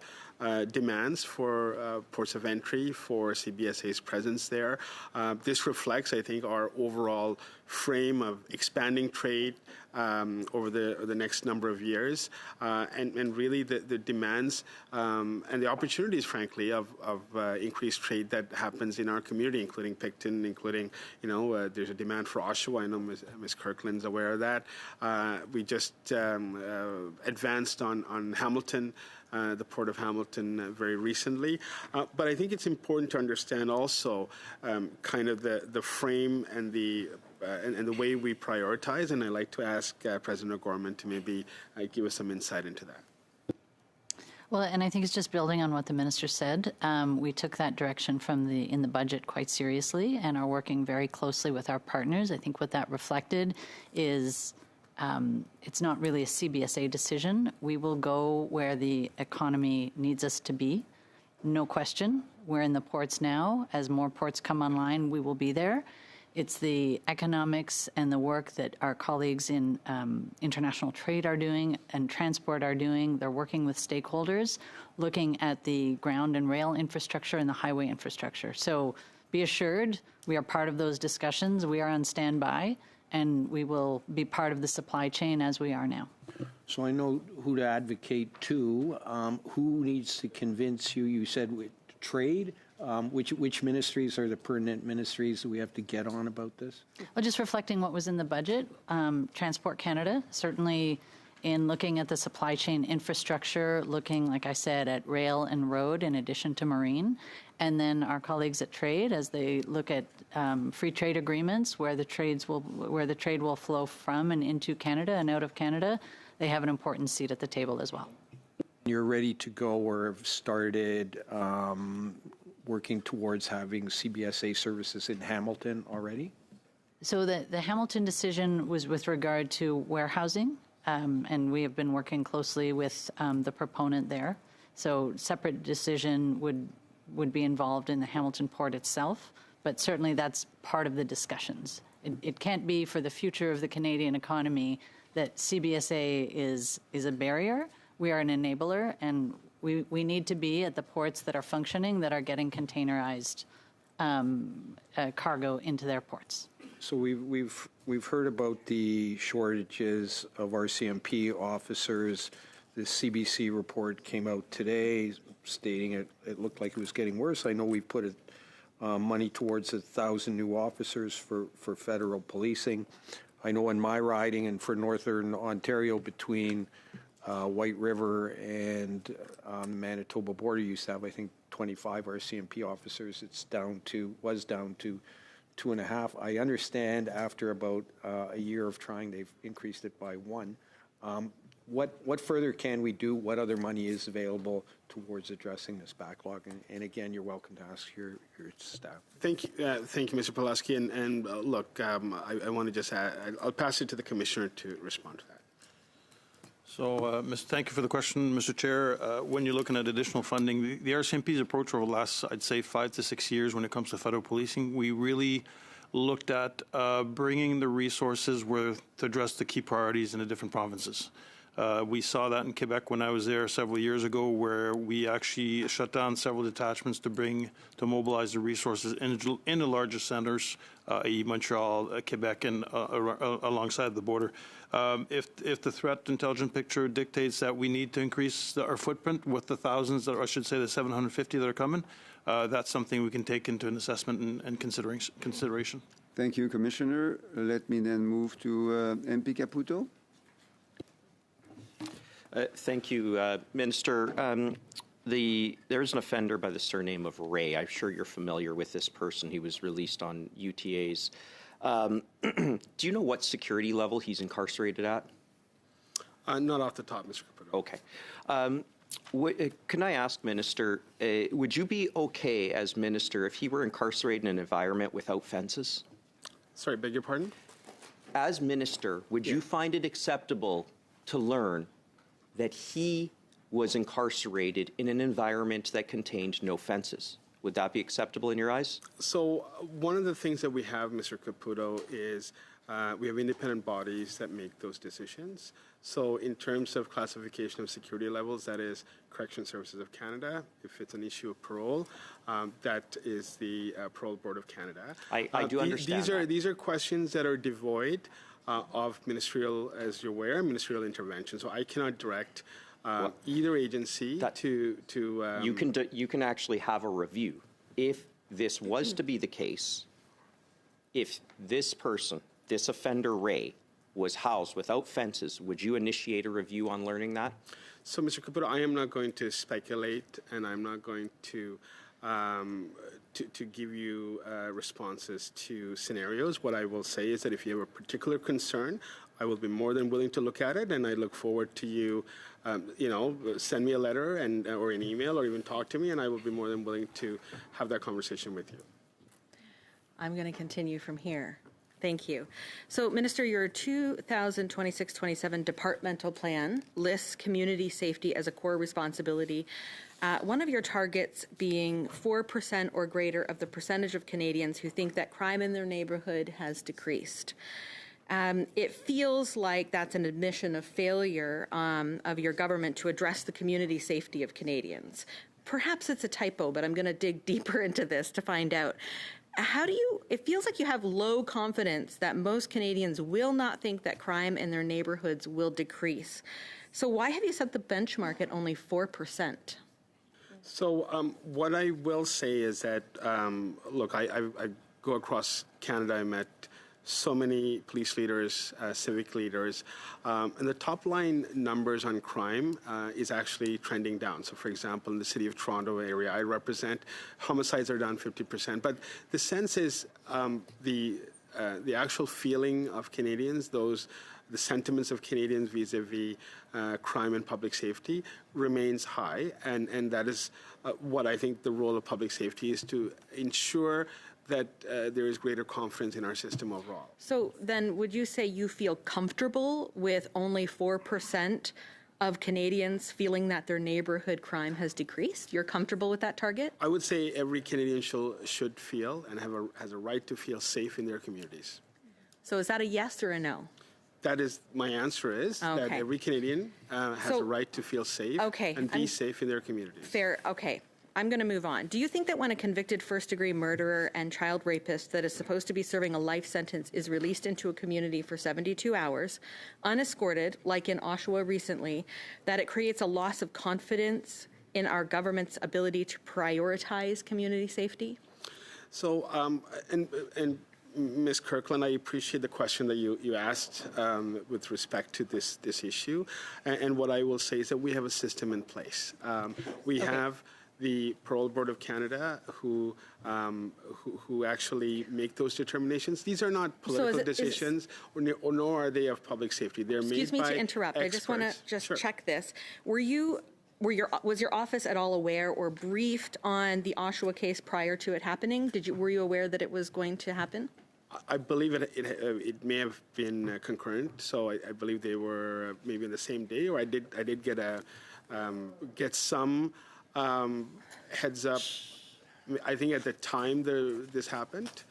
demands for ports of entry, for CBSA's presence there. This reflects, I think, our overall frame of expanding trade over the next number of years, and really the demands and the opportunities, frankly, of increased trade that happens in our community, including Picton, including, there's a demand for Oshawa. I know Ms. Kirkland's aware of that. We just advanced on Hamilton, the Port of Hamilton very recently. But I think it's important to understand also kind of the frame and the way we prioritize, and I'd like to ask President O'Gorman to maybe give us some insight into that. Well, and I think it's just building on what the minister said. We took that direction in the budget quite seriously and are working very closely with our partners. I think what that reflected is it's not really a CBSA decision. We will go where the economy needs us to be. No question. We're in the ports now. As more ports come online, we will be there. It's the economics and the work that our colleagues in international trade are doing and transport are doing. They're working with stakeholders, looking at the ground and rail infrastructure and the highway infrastructure. So be assured, we are part of those discussions. We are on standby, and we will be part of the supply chain as we are now. So I know who to advocate to. Who needs to convince you? You said trade. Which ministries are the pertinent ministries that we have to get on about this? Well, just reflecting what was in the budget, Transport Canada, certainly in looking at the supply chain infrastructure, looking, like I said, at rail and road in addition to marine, and then our colleagues at Trade as they look at free trade agreements where the trade will flow from and into Canada and out of Canada, they have an important seat at the table as well. You're ready to go or have started working towards having CBSA services in Hamilton already? So the Hamilton decision was with regard to warehousing, and we have been working closely with the proponent there. So separate decision would be involved in the Hamilton port itself, but certainly that's part of the discussions. It can't be for the future of the Canadian economy that CBSA is a barrier. We are an enabler, and we need to be at the ports that are functioning, that are getting containerized cargo into their ports. So we've heard about the shortages of RCMP officers, the CBC report came out today stating it looked like it was getting worse. I know we put money towards 1,000 new officers for federal policing. I know in my riding and for Northern Ontario between White River and the Manitoba border used to have, I think, 25 RCMP officers. Was down to 2.5. I understand after about a year of trying, they've increased it by 1. What further can we do? What other money is available towards addressing this backlog? And again, you're welcome to ask your staff. Thank you, Mr. Pulaski. And look, I want to just add, I'll pass it to the Commissioner to respond to that. So, thank you for the question, Mr. Chair. When you're looking at additional funding, the RCMP's approach over the last, I'd say, 5 to 6 years when it comes to federal policing, we really looked at bringing the resources to address the key priorities in the different provinces. We saw that in Quebec when I was there several years ago, where we actually shut down several detachments to mobilize the resources in the largest centers, i.e. Montreal, Quebec, and alongside the border. If the threat intelligence picture dictates that we need to increase our footprint with the thousands, or I should say the 750 that are coming, that's something we can take into an assessment and consideration. Thank you, Commissioner. Let me then move to MP Caputo. Thank you, Minister. There is an offender by the surname of Ray. I'm sure you're familiar with this person. He was released on UTAs. Do you know what security level he's incarcerated at? Not off the top, Mr. Caputo. Okay. Can I ask, Minister, would you be okay as Minister if he were incarcerated in an environment without fences? Sorry, beg your pardon? As Minister, would you find it acceptable to learn that he was incarcerated in an environment that contained no fences? Would that be acceptable in your eyes? So one of the things that we have, Mr. Caputo, is we have independent bodies that make those decisions. So in terms of classification of security levels, that is Correction Services of Canada. If it's an issue of parole, that is the Parole Board of Canada. I do understand These are questions that are devoid of ministerial, as you're aware, ministerial intervention. So I cannot direct either agency to. You can actually have a review. If this was to be the case, if this person, this offender Ray, was housed without fences, would you initiate a review on learning that? So, Mr. Caputo, I am not going to speculate, and I'm not going to give you responses to scenarios. What I will say is that if you have a particular concern, I will be more than willing to look at it, and I look forward to you, send me a letter or an email or even talk to me, and I will be more than willing to have that conversation with you. I'm going to continue from here. Thank you. So, Minister, your 2026-27 departmental plan lists community safety as a core responsibility. One of your targets being 4% or greater of the percentage of Canadians who think that crime in their neighborhood has decreased. It feels like that's an admission of failure of your government to address the community safety of Canadians. Perhaps it's a typo, but I'm going to dig deeper into this to find out. It feels like you have low confidence that most Canadians will not think that crime in their neighborhoods will decrease. So why have you set the benchmark at only 4%? So what I will say is that, look, I go across Canada. I met so many police leaders, civic leaders, and the top line numbers on crime is actually trending down. So, for example, in the City of Toronto area I represent, homicides are down 50%. But the sense is the actual feeling of Canadians, the sentiments of Canadians vis-a-vis crime and public safety remains high, and that is what I think the role of public safety is, to ensure that there is greater confidence in our system overall. So then would you say you feel comfortable with only 4% of Canadians feeling that their neighborhood crime has decreased? You're comfortable with that target? I would say every Canadian should feel and has a right to feel safe in their communities. So is that a yes or a no? That is, my answer is that every Canadian has a right to feel safe and be safe in their communities. Fair, okay. I'm going to move on. Do you think that when a convicted first-degree murderer and child rapist that is supposed to be serving a life sentence is released into a community for 72 hours, unescorted, like in Oshawa recently, that it creates a loss of confidence in our government's ability to prioritize community safety? So, and Ms. Kirkland, I appreciate the question that you asked with respect to this issue. And what I will say is that we have a system in place. We have the Parole Board of Canada who actually make those determinations. These are not political decisions, nor are they of public safety. They're made by Excuse me to interrupt. experts. I just want to Sure. check this. Was your office at all aware or briefed on the Oshawa case prior to it happening? Were you aware that it was going to happen? I believe it may have been concurrent, so I believe they were maybe on the same day, or I did get some heads up. I think at the time this happened,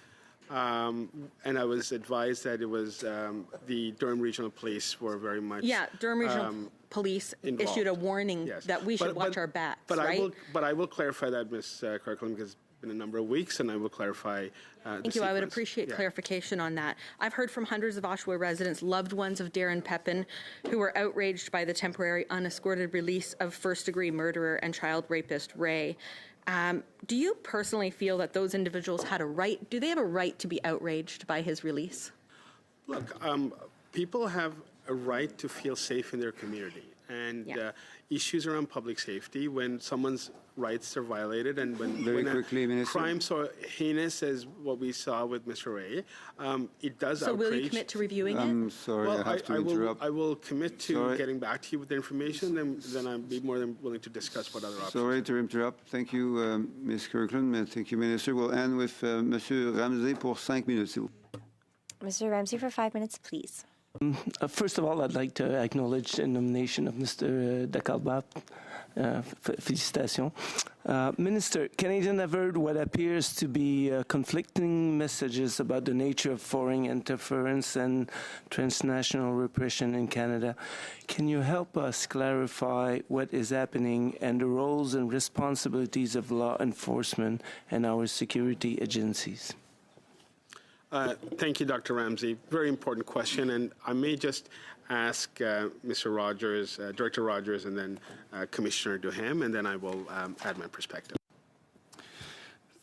and I was advised that it was the Durham Regional Police were very much Durham Regional Police involved. issued a warning that we should watch our backs, right? I will clarify that, Ms. Kirkland, because in a number of weeks, and I will clarify. Thank you. I would appreciate clarification on that. I've heard from hundreds of Oshawa residents, loved ones of Darren Pepin, who were outraged by the temporary unescorted release of first-degree murderer and child rapist Ray. Do you personally feel that those individuals had a right? Do they have a right to be outraged by his release? Look, people have a right to feel safe in their community, and issues around public safety, when someone's rights are violated, and when a crime so heinous as what we saw with Mr. Ray, it does So outrage. will you commit to reviewing it? I'm sorry, Well, I have to interrupt. I will commit to getting back to you with the information, then I'll be more than willing to discuss what other options. Sorry to interrupt. Thank you, Ms. Kirkland. Thank you, Minister. We'll end with Monsieur Ramsey pour 5 minutes. Mr. Ramsey, for 5 minutes, please. First of all, I'd like to acknowledge the nomination of Mr. Dakalbat. Félicitations. Minister, Canadians have heard what appears to be conflicting messages about the nature of foreign interference and transnational repression in Canada. Can you help us clarify what is happening and the roles and responsibilities of law enforcement and our security agencies? Thank you, Dr. Ramsey. Very important question, and I may just ask Mr. Rogers, Director Rogers, and then Commissioner Duham, and then I will add my perspective.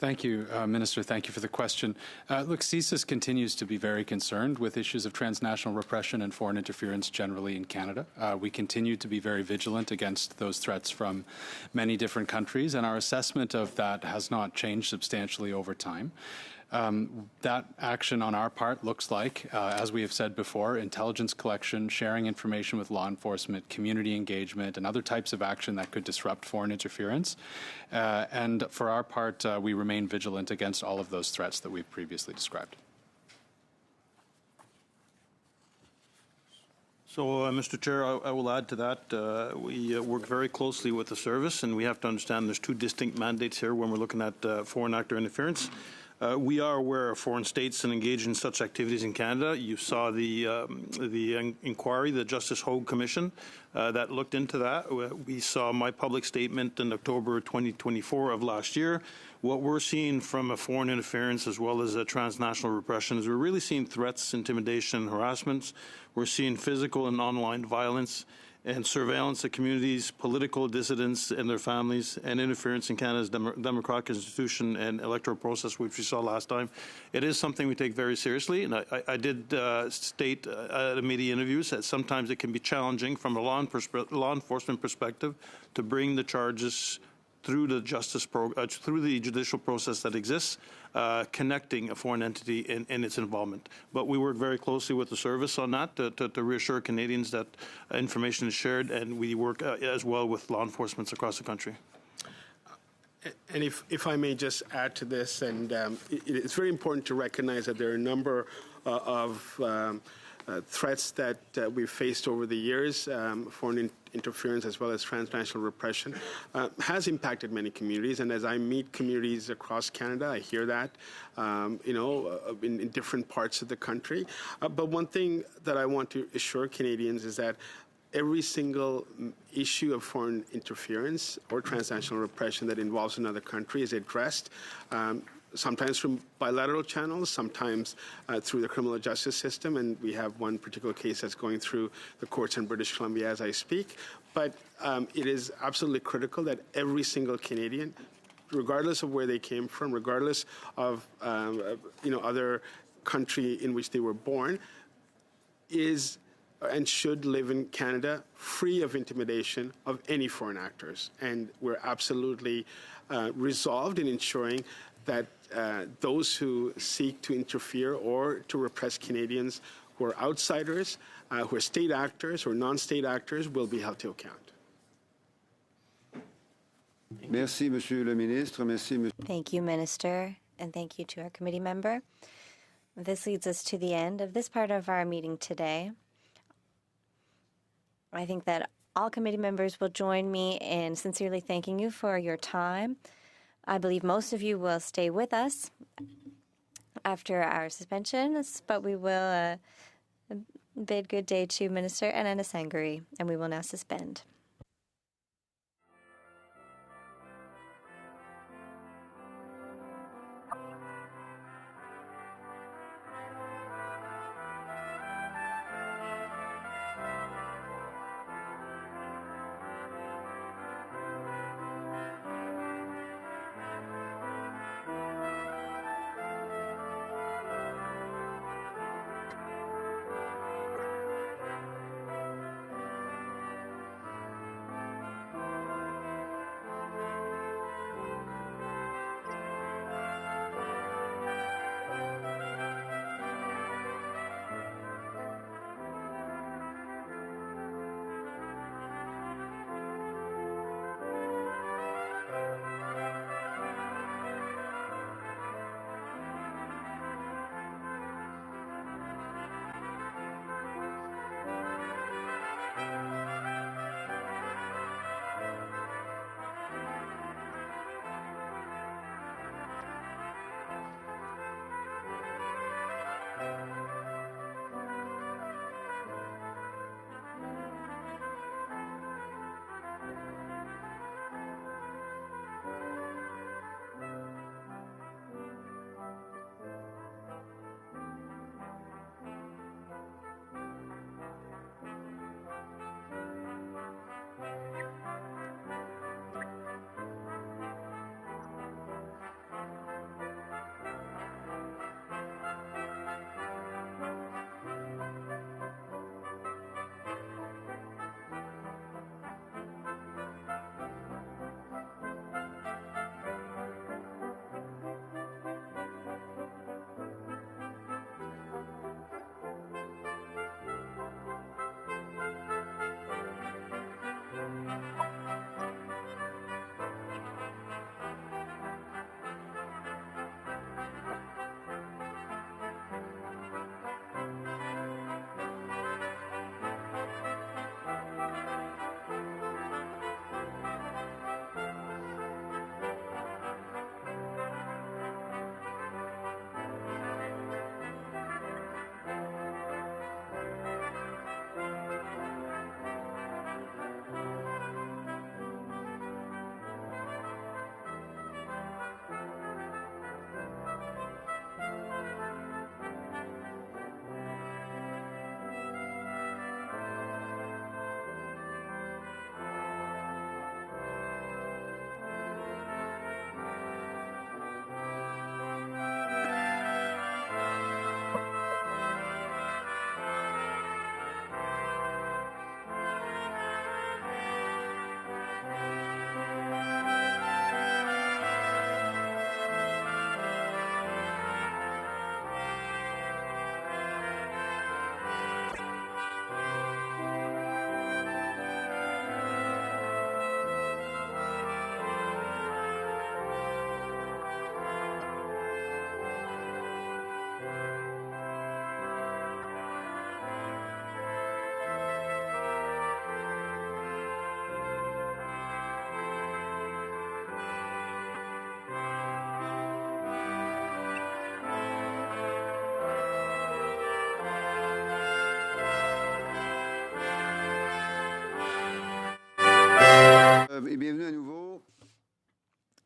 Thank you, Minister. Thank you for the question. Look, CSIS continues to be very concerned with issues of transnational repression and foreign interference generally in Canada. We continue to be very vigilant against those threats from many different countries, and our assessment of that has not changed substantially over time. That action on our part looks like, as we have said before, intelligence collection, sharing information with law enforcement, community engagement, and other types of action that could disrupt foreign interference. And for our part, we remain vigilant against all of those threats that we've previously described. So, Mr. Chair, I will add to that. We work very closely with the service, and we have to understand there's two distinct mandates here when we're looking at foreign actor interference. We are aware of foreign states and engage in such activities in Canada. You saw the inquiry, the Justice Hogue Commission that looked into that. We saw my public statement in October 2024 of last year. What we're seeing from a foreign interference as well as a transnational repression is we're really seeing threats, intimidation, harassments. We're seeing physical and online violence and surveillance of communities, political dissidents and their families, and interference in Canada's democratic institution and electoral process, which we saw last time. It is something we take very seriously, and I did state at a media interviews that sometimes it can be challenging from a law enforcement perspective to bring the charges through the through the judicial process that exists, connecting a foreign entity in its involvement. But we work very closely with the service on that to reassure Canadians that information is shared, and we work as well with law enforcement across the country. And if I may just add to this, and it's very important to recognize that there are a number of threats that we've faced over the years. Foreign interference as well as transnational repression has impacted many communities, and as I meet communities across Canada, I hear that, in different parts of the country. But one thing that I want to assure Canadians is that every single issue of foreign interference or transnational repression that involves another country is addressed, sometimes from bilateral channels, sometimes through the criminal justice system, and we have one particular case that's going through the courts in British Columbia as I speak. But it is absolutely critical that every single Canadian, regardless of where they came from, regardless of other country in which they were born, is and should live in Canada free of intimidation of any foreign actors. And we're absolutely resolved in ensuring that those who seek to interfere or to repress Canadians who are outsiders, who are state actors or non-state actors, will be held to account. Merci, Monsieur le Ministre. Merci, Monsieur. Thank you, Minister, and thank you to our committee member. This leads us to the end of this part of our meeting today. I think that all committee members will join me in sincerely thanking you for your time. I believe most of you will stay with us after our suspensions, but we will bid good day to Minister Anana Sangari, and we will now suspend.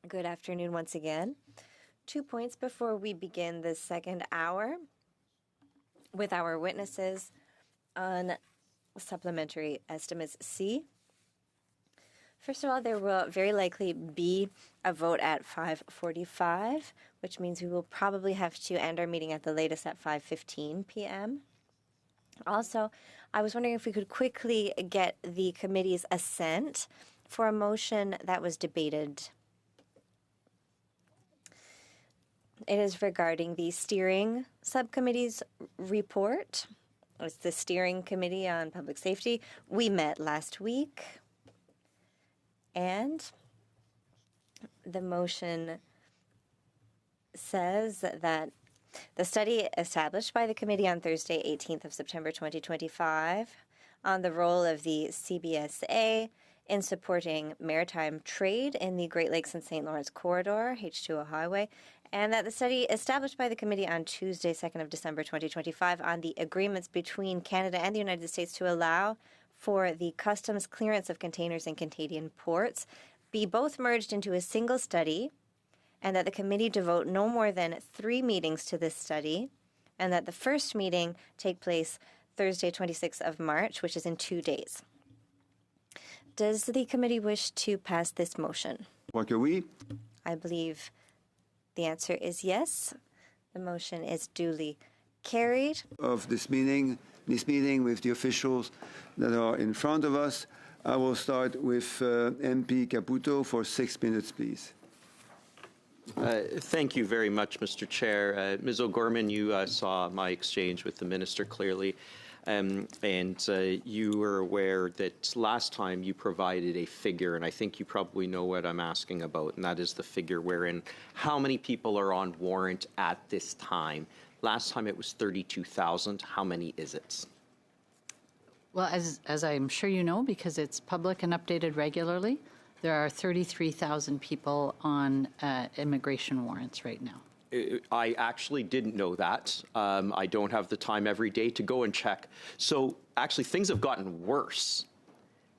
Good afternoon once again. 2 points before we begin the second hour with our witnesses on Supplementary Estimates C. First of all, there will very likely be a vote at 5:45, which means we will probably have to end our meeting at the latest at 5:15 p.m. Also, I was wondering if we could quickly get the committee's assent for a motion that was debated. It is regarding the steering subcommittee's report. It's the steering committee on public safety. We met last week, and the motion says that the study established by the committee on Thursday, 18th of September 2025, on the role of the CBSA in supporting maritime trade in the Great Lakes and St. Lawrence corridor, H2O Highway, and that the study established by the committee on Tuesday, 2nd of December 2025, on the agreements between Canada and the United States to allow for the customs clearance of containers in Canadian ports be both merged into a single study, and that the committee devote no more than 3 meetings to this study, and that the first meeting take place Thursday, 26th of March, which is in 2 days. Does the committee wish to pass this motion? Oui. I believe the answer is yes. The motion is duly carried. Of this meeting with the officials that are in front of us, I will start with MP Caputo for 6 minutes, please. Thank you very much, Mr. Chair. Ms. O'Gorman, you saw my exchange with the minister clearly, and you were aware that last time you provided a figure, and I think you probably know what I'm asking about, and that is the figure wherein how many people are on warrant at this time. Last time it was 32,000. How many is it? Well, as I'm sure you know, because it's public and updated regularly, there are 33,000 people on immigration warrants right now. I actually didn't know that. I don't have the time every day to go and check. So actually, things have gotten worse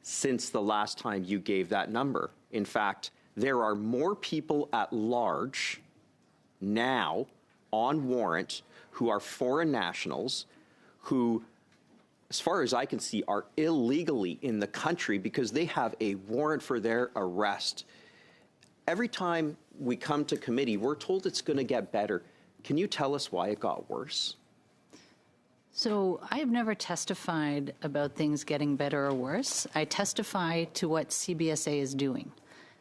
since the last time you gave that number. In fact, there are more people at large now on warrant who are foreign nationals who, as far as I can see, are illegally in the country because they have a warrant for their arrest. Every time we come to committee, we're told it's going to get better. Can you tell us why it got worse? So I have never testified about things getting better or worse. I testify to what CBSA is doing.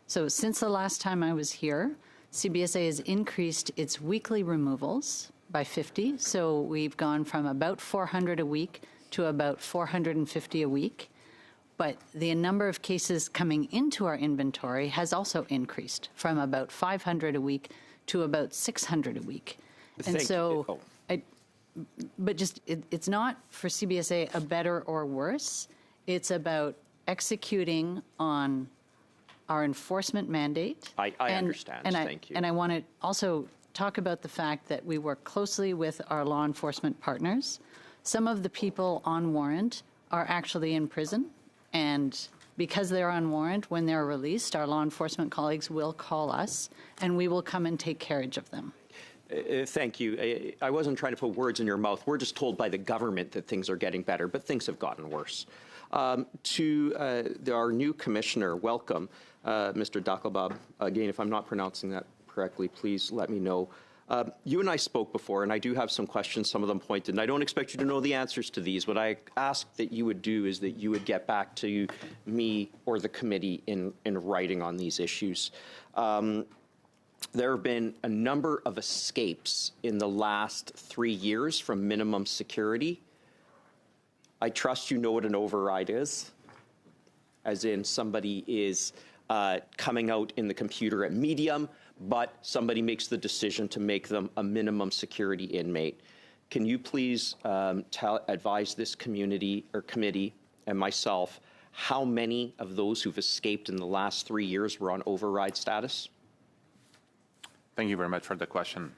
So since the last time I was here, CBSA has increased its weekly removals by 50. So we've gone from about 400 a week to about 450 a week. But the number of cases coming into our inventory has also increased from about 500 a week to about 600 a week. And so, but just it's not for CBSA a better or worse. It's about executing on our enforcement mandate. I understand. Thank you. And I want to also talk about the fact that we work closely with our law enforcement partners. Some of the people on warrant are actually in prison. And because they're on warrant, when they're released, our law enforcement colleagues will call us, and we will come and take carriage of them. Thank you. I wasn't trying to put words in your mouth. We're just told by the government that things are getting better, but things have gotten worse. To our new commissioner, welcome, Mr. Dakalbab. Again, if I'm not pronouncing that correctly, please let me know. You and I spoke before, and I do have some questions, some of them pointed, and I don't expect you to know the answers to these. What I ask that you would do is that you would get back to me or the committee in writing on these issues. There have been a number of escapes in the last 3 years from minimum security. I trust you know what an override is, as in somebody is coming out in the computer at medium, but somebody makes the decision to make them a minimum security inmate. Can you please advise this community or committee and myself how many of those who've escaped in the last 3 years were on override status? Thank you very much for the question.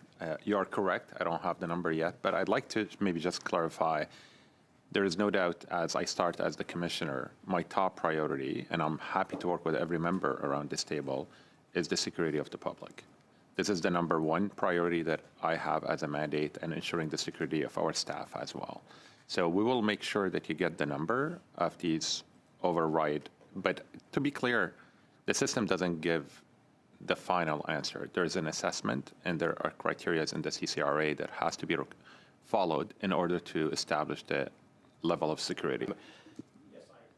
You are correct. I don't have the number yet, but I'd like to maybe just clarify. There is no doubt, as I start as the commissioner, my top priority, and I'm happy to work with every member around this table, is the security of the public. This is the number one priority that I have as a mandate, and ensuring the security of our staff as well. So we will make sure that you get the number of these override. But to be clear, the system doesn't give the final answer. There's an assessment, and there are criteria in the CCRA that has to be followed in order to establish the level of security.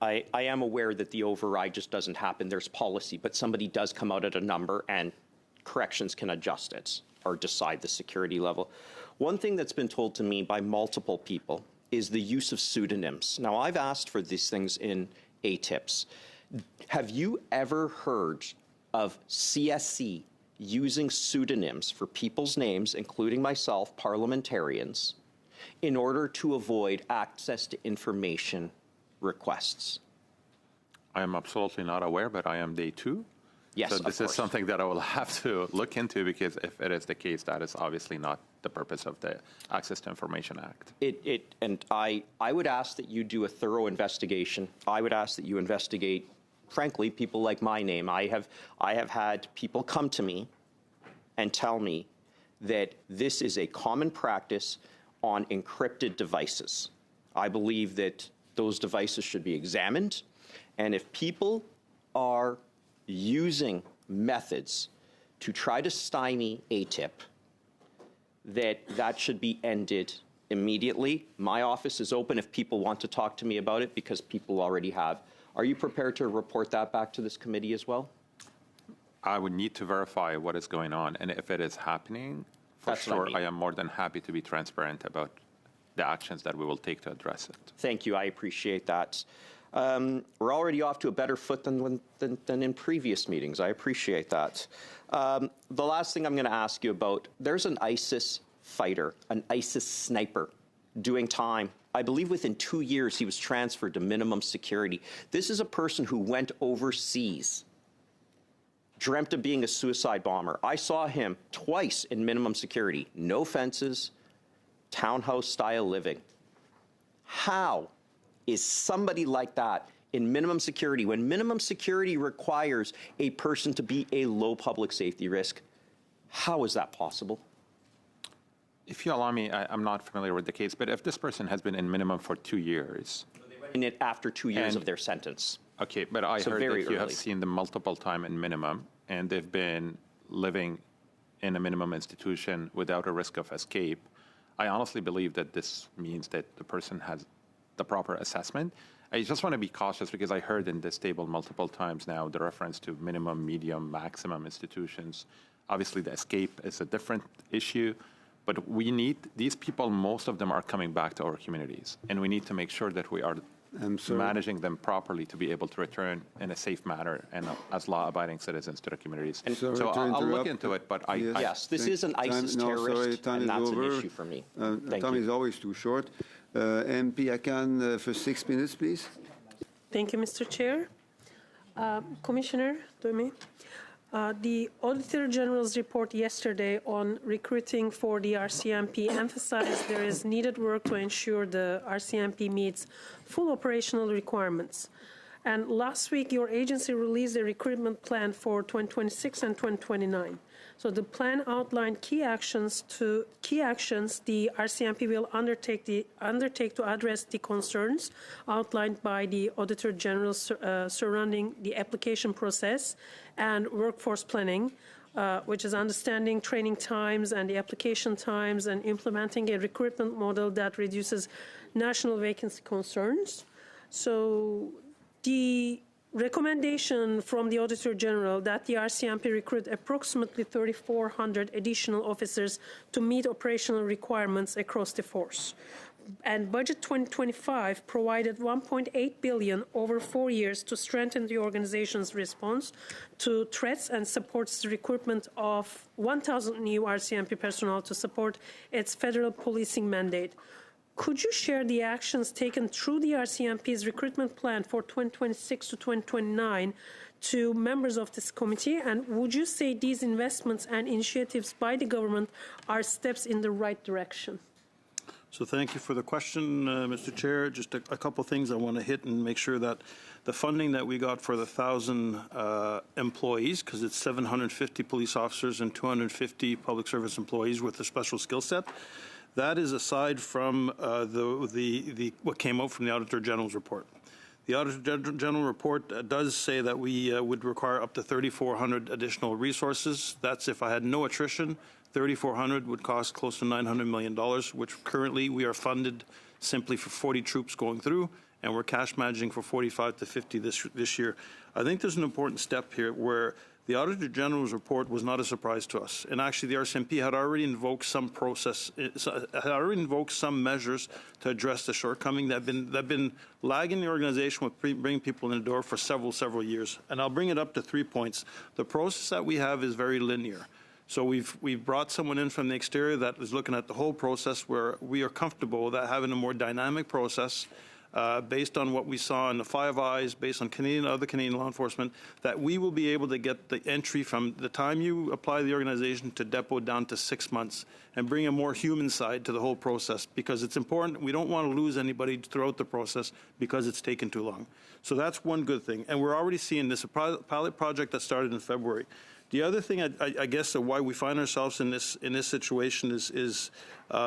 I am aware that the override just doesn't happen. There's policy, but somebody does come out at a number, and corrections can adjust it or decide the security level. One thing that's been told to me by multiple people is the use of pseudonyms. Now, I've asked for these things in ATIPs. Have you ever heard of CSC using pseudonyms for people's names, including myself, parliamentarians, in order to avoid access to information requests? I am absolutely not aware, but I am day two. Yes, so this is something that I will have to look into, because if it is the case, that is obviously not the purpose of the Access to Information Act. And I would ask that you do a thorough investigation. I would ask that you investigate, frankly, people like my name. I have had people come to me and tell me that this is a common practice on encrypted devices. I believe that those devices should be examined, and if people are using methods to try to stymie ATIP, that should be ended immediately. My office is open if people want to talk to me about it, because people already have. Are you prepared to report that back to this committee as well? I would need to verify what is going on, and if it is happening, for sure, I am more than happy to be transparent about the actions that we will take to address it. Thank you. I appreciate that. We're already off to a better foot than in previous meetings. I appreciate that. The last thing I'm going to ask you about, there's an ISIS fighter, an ISIS sniper, doing time. I believe within 2 years he was transferred to minimum security. This is a person who went overseas, dreamt of being a suicide bomber. I saw him twice in minimum security. No fences, townhouse-style living. How is somebody like that in minimum security, when minimum security requires a person to be a low public safety risk? How is that possible? If you allow me, I'm not familiar with the case, but if this person has been in minimum for 2 years. In it after 2 years of their sentence. Okay, but I heard that you have seen them multiple times in minimum, and they've been living in a minimum institution without a risk of escape. I honestly believe that this means that the person has the proper assessment. I just want to be cautious, because I heard in this table multiple times now the reference to minimum, medium, maximum institutions. Obviously, the escape is a different issue, but we need these people. Most of them are coming back to our communities, and we need to make sure that we are managing them properly to be able to return in a safe manner and as law-abiding citizens to the communities. And so I'll look into it, but yes, this is an ISIS terrorist, and that's an issue for me. Time is always too short. MP Akan for 6 minutes, please. Thank you, Mr. Chair. Commissioner Dome, the Auditor General's report yesterday on recruiting for the RCMP emphasized there is needed work to ensure the RCMP meets full operational requirements. And last week, your agency released a recruitment plan for 2026 and 2029. So the plan outlined key actions the RCMP will undertake to address the concerns outlined by the Auditor General surrounding the application process and workforce planning, which is understanding training times and the application times, and implementing a recruitment model that reduces national vacancy concerns. So the recommendation from the Auditor General that the RCMP recruit approximately 3,400 additional officers to meet operational requirements across the force. And Budget 2025 provided $1.8 billion over 4 years to strengthen the organization's response to threats and supports the recruitment of 1,000 new RCMP personnel to support its federal policing mandate. Could you share the actions taken through the RCMP's recruitment plan for 2026 to 2029 to members of this committee? And would you say these investments and initiatives by the government are steps in the right direction? So thank you for the question, Mr. Chair. Just a couple things I want to hit and make sure that the funding that we got for the 1,000 employees, because it's 750 police officers and 250 public service employees with a special skill set, that is aside from what came out from the Auditor General's report. The Auditor General report does say that we would require up to 3,400 additional resources. That's if I had no attrition. 3,400 would cost close to $900 million, which currently we are funded simply for 40 troops going through, and we're cash managing for 45 to 50 this year. I think there's an important step here where the Auditor General's report was not a surprise to us, and actually the RCMP had already invoked some measures to address the shortcoming that have been lagging the organization with bringing people in the door for several years. And I'll bring it up to 3 points. The process that we have is very linear. So we've brought someone in from the exterior that is looking at the whole process, where we are comfortable that having a more dynamic process based on what we saw in the Five Eyes, based on other Canadian law enforcement, that we will be able to get the entry from the time you apply the organization to depot down to 6 months and bring a more human side to the whole process, because it's important. We don't want to lose anybody throughout the process because it's taken too long. So that's one good thing. And we're already seeing this, a pilot project that started in February. The other thing, I guess, why we find ourselves in this situation is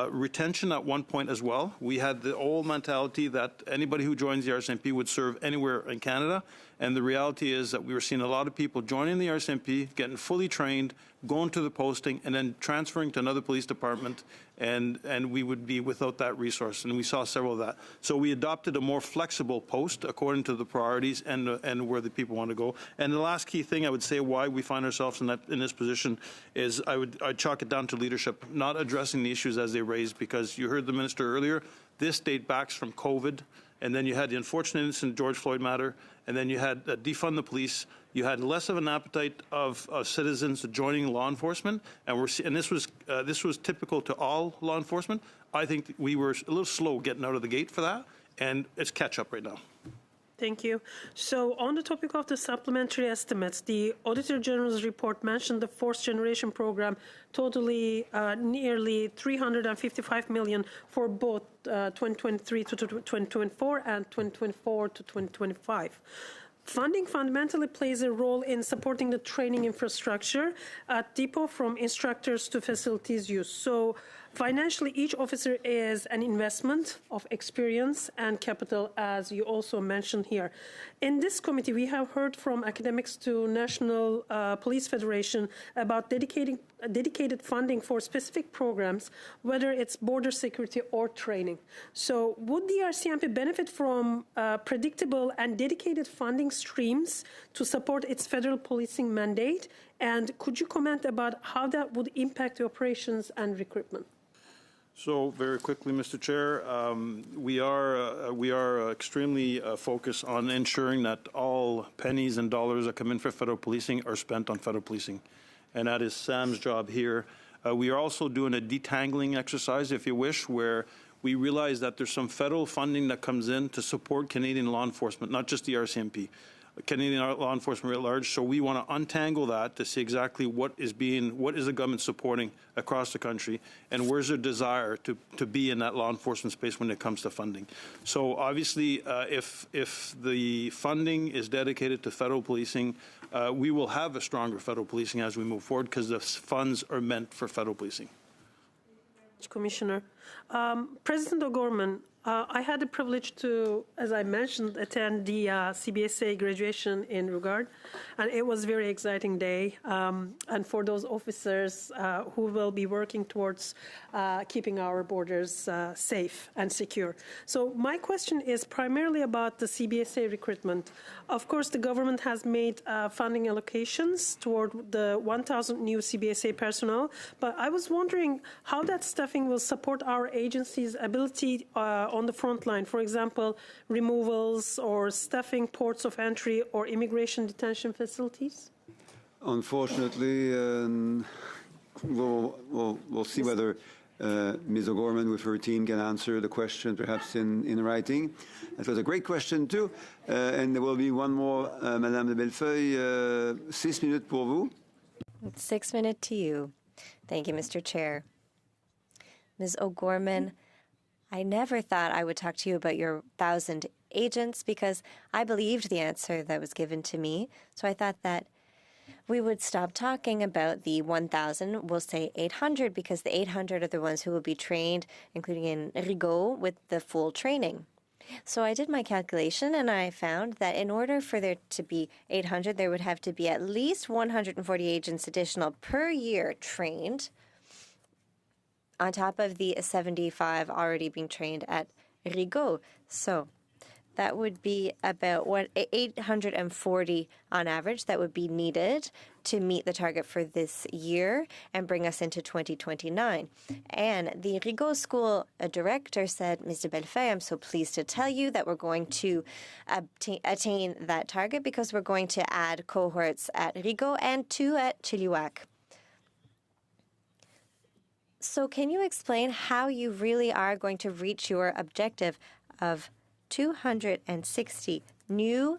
retention at one point as well. We had the old mentality that anybody who joins the RCMP would serve anywhere in Canada, and the reality is that we were seeing a lot of people joining the RCMP, getting fully trained, going to the posting, and then transferring to another police department, and we would be without that resource, and we saw several of that. So we adopted a more flexible post according to the priorities and where the people want to go. And the last key thing I would say why we find ourselves in this position is I'd chalk it down to leadership, not addressing the issues as they raised, because you heard the minister earlier, this date backs from COVID, and then you had the unfortunate incident George Floyd matter, and then you had defund the police. You had less of an appetite of citizens joining law enforcement, and this was typical to all law enforcement. I think we were a little slow getting out of the gate for that, and it's catch up right now. Thank you. So on the topic of the supplementary estimates, the Auditor General's report mentioned the fourth generation program totally nearly $355 million for both 2023 to 2024 and 2024 to 2025. Funding fundamentally plays a role in supporting the training infrastructure at depot, from instructors to facilities use. So financially, each officer is an investment of experience and capital, as you also mentioned here. In this committee, we have heard from academics to National Police Federation about dedicated funding for specific programs, whether it's border security or training. So would the RCMP benefit from predictable and dedicated funding streams to support its federal policing mandate? And could you comment about how that would impact the operations and recruitment? So very quickly, Mr. Chair, we are extremely focused on ensuring that all pennies and dollars that come in for federal policing are spent on federal policing, and that is Sam's job here. We are also doing a detangling exercise, if you wish, where we realize that there's some federal funding that comes in to support Canadian law enforcement, not just the RCMP. Canadian law enforcement at large. So we want to untangle that to see exactly what is the government supporting across the country, and where's their desire to be in that law enforcement space when it comes to funding. So obviously, if the funding is dedicated to federal policing, we will have a stronger federal policing as we move forward, because the funds are meant for federal policing. Commissioner. President O'Gorman, I had the privilege to, as I mentioned, attend the CBSA graduation in Rugard, and it was a very exciting day. And for those officers who will be working towards keeping our borders safe and secure. So my question is primarily about the CBSA recruitment. Of course, the government has made funding allocations toward the 1,000 new CBSA personnel, but I was wondering how that staffing will support our agency's ability on the front line, for example, removals or staffing ports of entry or immigration detention facilities? Unfortunately, we'll see whether Ms. O'Gorman with her team can answer the question, perhaps in writing. That was a great question, too. And there will be one more, Madame de Bellefeuille. 6 minutes pour vous. 6 minutes to you. Thank you, Mr. Chair. Ms. O'Gorman, I never thought I would talk to you about your 1,000 agents because I believed the answer that was given to me. So I thought that we would stop talking about the 1,000. We'll say 800 because the 800 are the ones who will be trained, including in Rigaud, with the full training. So I did my calculation and I found that in order for there to be 800, there would have to be at least 140 agents additional per year trained, on top of the 75 already being trained at Rigaud. So that would be about 840 on average that would be needed to meet the target for this year and bring us into 2029. And the Rigaud School director said, Mr. Bellefeuille, I'm so pleased to tell you that we're going to attain that target because we're going to add cohorts at Rigaud and 2 at Chilliwack. So can you explain how you really are going to reach your objective of 260 new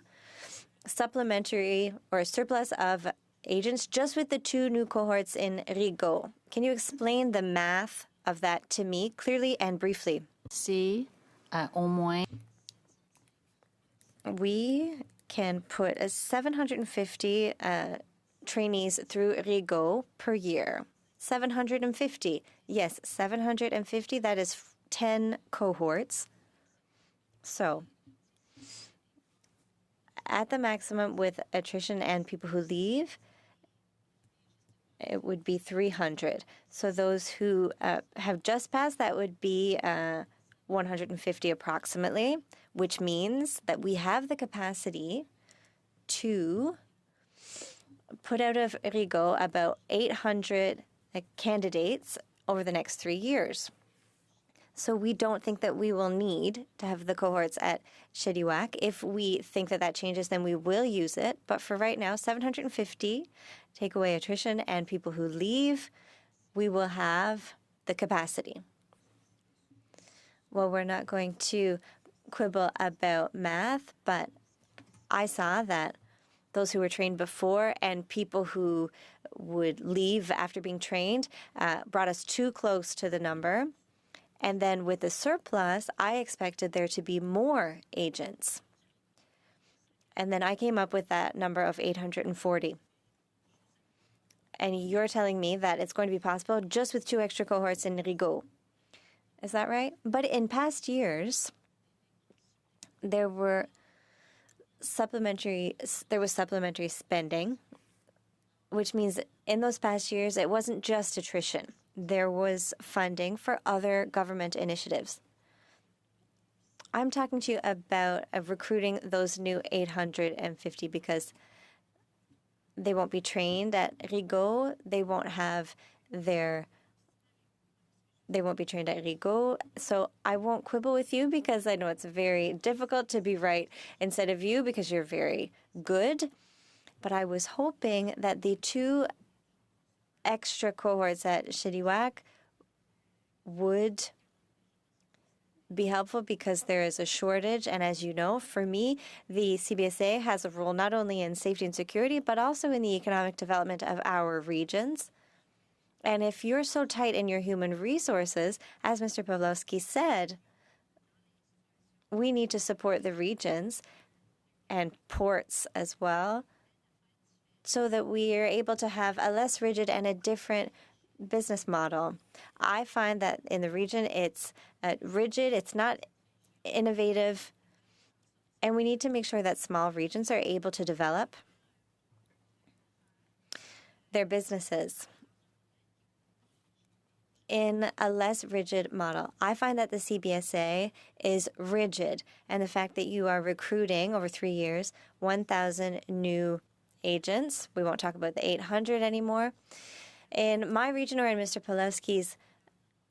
supplementary or surplus of agents just with the 2 new cohorts in Rigaud? Can you explain the math of that to me clearly and briefly? See, au moins. We can put 750 trainees through Rigaud per year. 750. Yes, 750. That is 10 cohorts. So, at the maximum with attrition and people who leave, it would be 300. So those who have just passed, that would be 150 approximately, which means that we have the capacity to put out of Rigaud about 800 candidates over the next 3 years. So we don't think that we will need to have the cohorts at Chilliwack. If we think that that changes, then we will use it. But for right now, 750, take away attrition and people who leave, we will have the capacity. Well, we're not going to quibble about math, but I saw that those who were trained before and people who would leave after being trained brought us too close to the number. And then with the surplus, I expected there to be more agents. And then I came up with that number of 840. And you're telling me that it's going to be possible just with 2 extra cohorts in Rigaud. Is that right? But in past years, there was supplementary spending, which means in those past years, it wasn't just attrition. There was funding for other government initiatives. I'm talking to you about recruiting those new 850 because they won't be trained at Rigaud. They won't be trained at Rigaud. So I won't quibble with you because I know it's very difficult to be right instead of you because you're very good. But I was hoping that the 2 extra cohorts at Chilliwack would be helpful because there is a shortage. And as you know, for me, the CBSA has a role not only in safety and security, but also in the economic development of our regions. And if you're so tight in your human resources, as Mr. Pawlowski said, we need to support the regions and ports as well, so that we are able to have a less rigid and a different business model. I find that in the region it's rigid, it's not innovative, and we need to make sure that small regions are able to develop their businesses in a less rigid model. I find that the CBSA is rigid, and the fact that you are recruiting over 3 years 1,000 new agents. We won't talk about the 800 anymore. In my region or in Mr. Pawlowski's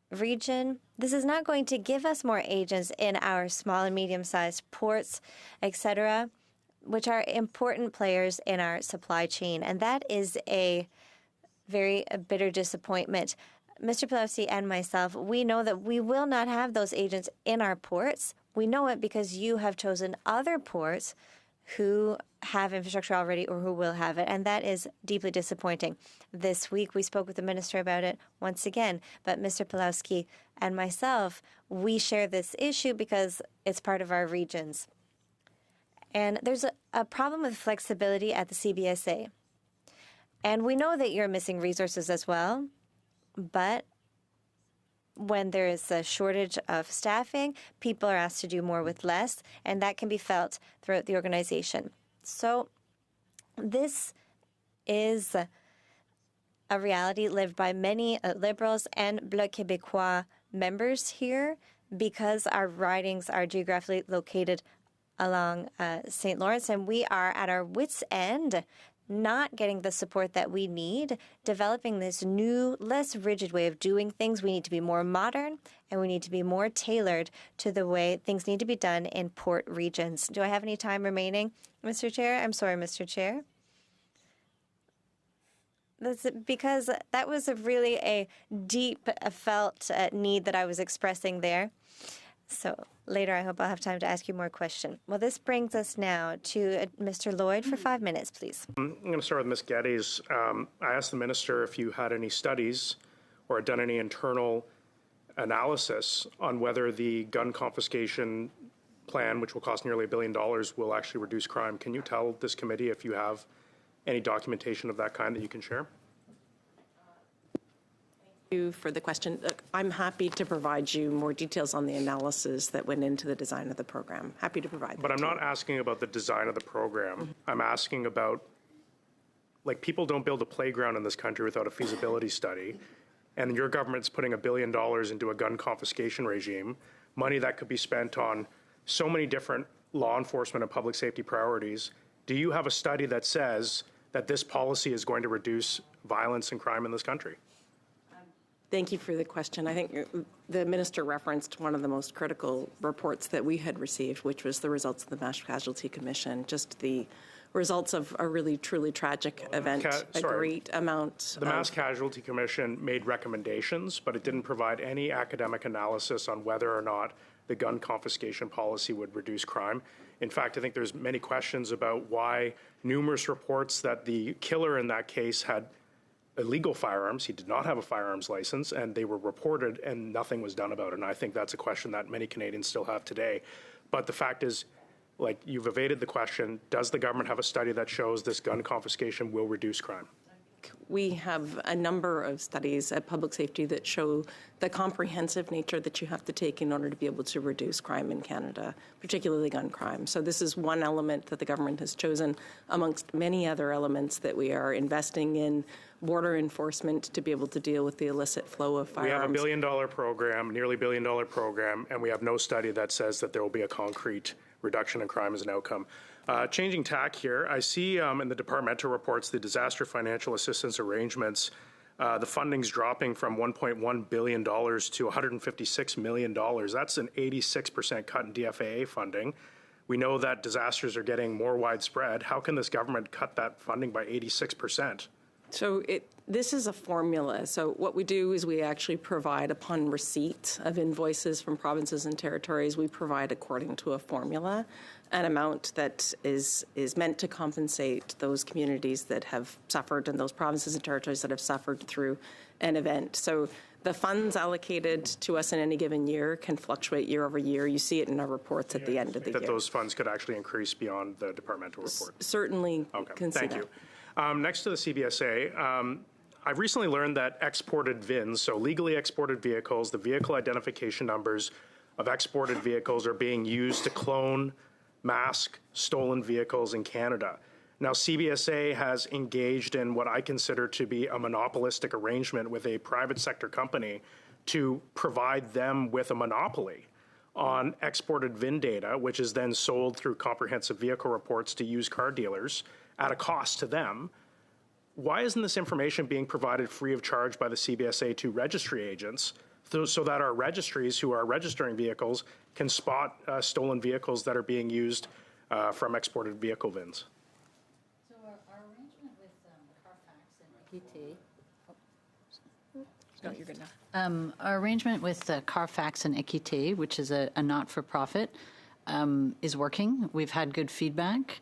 region, this is not going to give us more agents in our small and medium-sized ports, etc., which are important players in our supply chain. And that is a very bitter disappointment. Mr. Pawlowski and myself, we know that we will not have those agents in our ports. We know it because you have chosen other ports who have infrastructure already or who will have it, and that is deeply disappointing. This week we spoke with the minister about it once again, but Mr. Pawlowski and myself, we share this issue because it's part of our regions. And there's a problem with flexibility at the CBSA. And we know that you're missing resources as well, but when there is a shortage of staffing, people are asked to do more with less, and that can be felt throughout the organization. So this is a reality lived by many Liberals and Bloc Québécois members here because our ridings are geographically located along St. Lawrence, and we are at our wits' end not getting the support that we need, developing this new, less rigid way of doing things. We need to be more modern, and we need to be more tailored to the way things need to be done in port regions. Do I have any time remaining, Mr. Chair? I'm sorry, Mr. Chair. That's because that was really a deep felt need that I was expressing there. So later, I hope I'll have time to ask you more questions. Well, this brings us now to Mr. Lloyd for 5 minutes, please. I'm going to start with Ms. Geddes. I asked the minister if you had any studies or had done any internal analysis on whether the gun confiscation plan, which will cost nearly $1 billion, will actually reduce crime. Can you tell this committee if you have any documentation of that kind that you can share? Thank you for the question. Look, I'm happy to provide you more details on the analysis that went into the design of the program. Happy to provide that. But I'm not asking about the design of the program. Mm-hmm. I'm asking about, like, people don't build a playground in this country without a feasibility study. And your government's putting $1 billion into a gun confiscation regime, money that could be spent on so many different law enforcement and public safety priorities. Do you have a study that says that this policy is going to reduce violence and crime in this country? Thank you for the question. I think the minister referenced one of the most critical reports that we had received, which was the results of the Mass Casualty Commission, just the results of a really, truly tragic event, a great amount. The Mass Casualty Commission made recommendations, but it didn't provide any academic analysis on whether or not the gun confiscation policy would reduce crime. In fact, I think there's many questions about why numerous reports that the killer in that case had illegal firearms. He did not have a firearms license, and they were reported, and nothing was done about it. And I think that's a question that many Canadians still have today. But the fact is, like, you've evaded the question, does the government have a study that shows this gun confiscation will reduce crime? We have a number of studies at public safety that show the comprehensive nature that you have to take in order to be able to reduce crime in Canada, particularly gun crime. So this is one element that the government has chosen amongst many other elements that we are investing in border enforcement to be able to deal with the illicit flow of firearms. We have $1 billion program, nearly $1 billion program, and we have no study that says that there will be a concrete reduction in crime as an outcome. Changing tack here, I see in the departmental reports the disaster financial assistance arrangements, the funding's dropping from $1.1 billion to $156 million. That's an 86% cut in DFAA funding. We know that disasters are getting more widespread. How can this government cut that funding by 86%? So this is a formula. So what we do is we actually provide, upon receipt of invoices from provinces and territories, we provide, according to a formula, an amount that is meant to compensate those communities that have suffered and those provinces and territories that have suffered through an event. So the funds allocated to us in any given year can fluctuate year over year. You see it in our reports at the end of the year. That those funds could actually increase beyond the departmental report? Certainly. Okay, thank you. Next to the CBSA, I've recently learned that exported VINs, so legally exported vehicles, the vehicle identification numbers of exported vehicles are being used to clone, mask stolen vehicles in Canada. Now, CBSA has engaged in what I consider to be a monopolistic arrangement with a private sector company to provide them with a monopoly on exported VIN data, which is then sold through comprehensive vehicle reports to used car dealers at a cost to them. Why isn't this information being provided free of charge by the CBSA to registry agents so that our registries who are registering vehicles can spot stolen vehicles that are being used from exported vehicle VINs? So our arrangement with Carfax and Equité. No, you're good now. Our arrangement with Carfax and Equité, which is a not-for-profit, is working. We've had good feedback.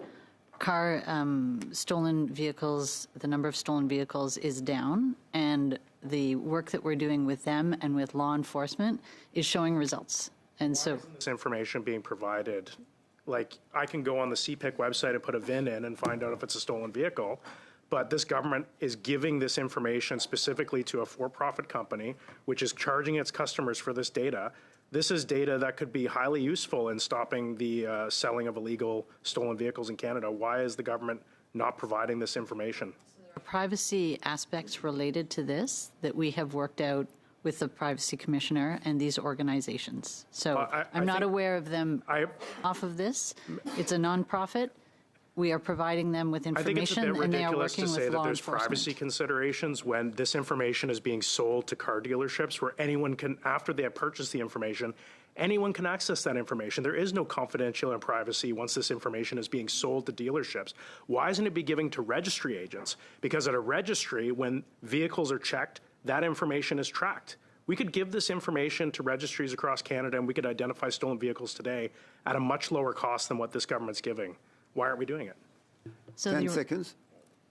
stolen vehicles, the number of stolen vehicles is down, and the work that we're doing with them and with law enforcement is showing results. And so this information being provided, like I can go on the CPIC website and put a VIN in and find out if it's a stolen vehicle, but this government is giving this information specifically to a for-profit company, which is charging its customers for this data. This is data that could be highly useful in stopping the selling of illegal stolen vehicles in Canada. Why is the government not providing this information? there are privacy aspects related to this that we have worked out with the Privacy Commissioner and these organizations. So I'm not aware of them off of this. It's a nonprofit. We are providing them with information, and they are working with law enforcement. I think it's a bit ridiculous to say that there's privacy considerations when this information is being sold to car dealerships where anyone can, after they have purchased the information, anyone can access that information. There is no confidentiality and privacy once this information is being sold to dealerships. Why isn't it be given to registry agents? Because at a registry, when vehicles are checked, that information is tracked. We could give this information to registries across Canada and we could identify stolen vehicles today at a much lower cost than what this government's giving. Why aren't we doing it? So 10 seconds.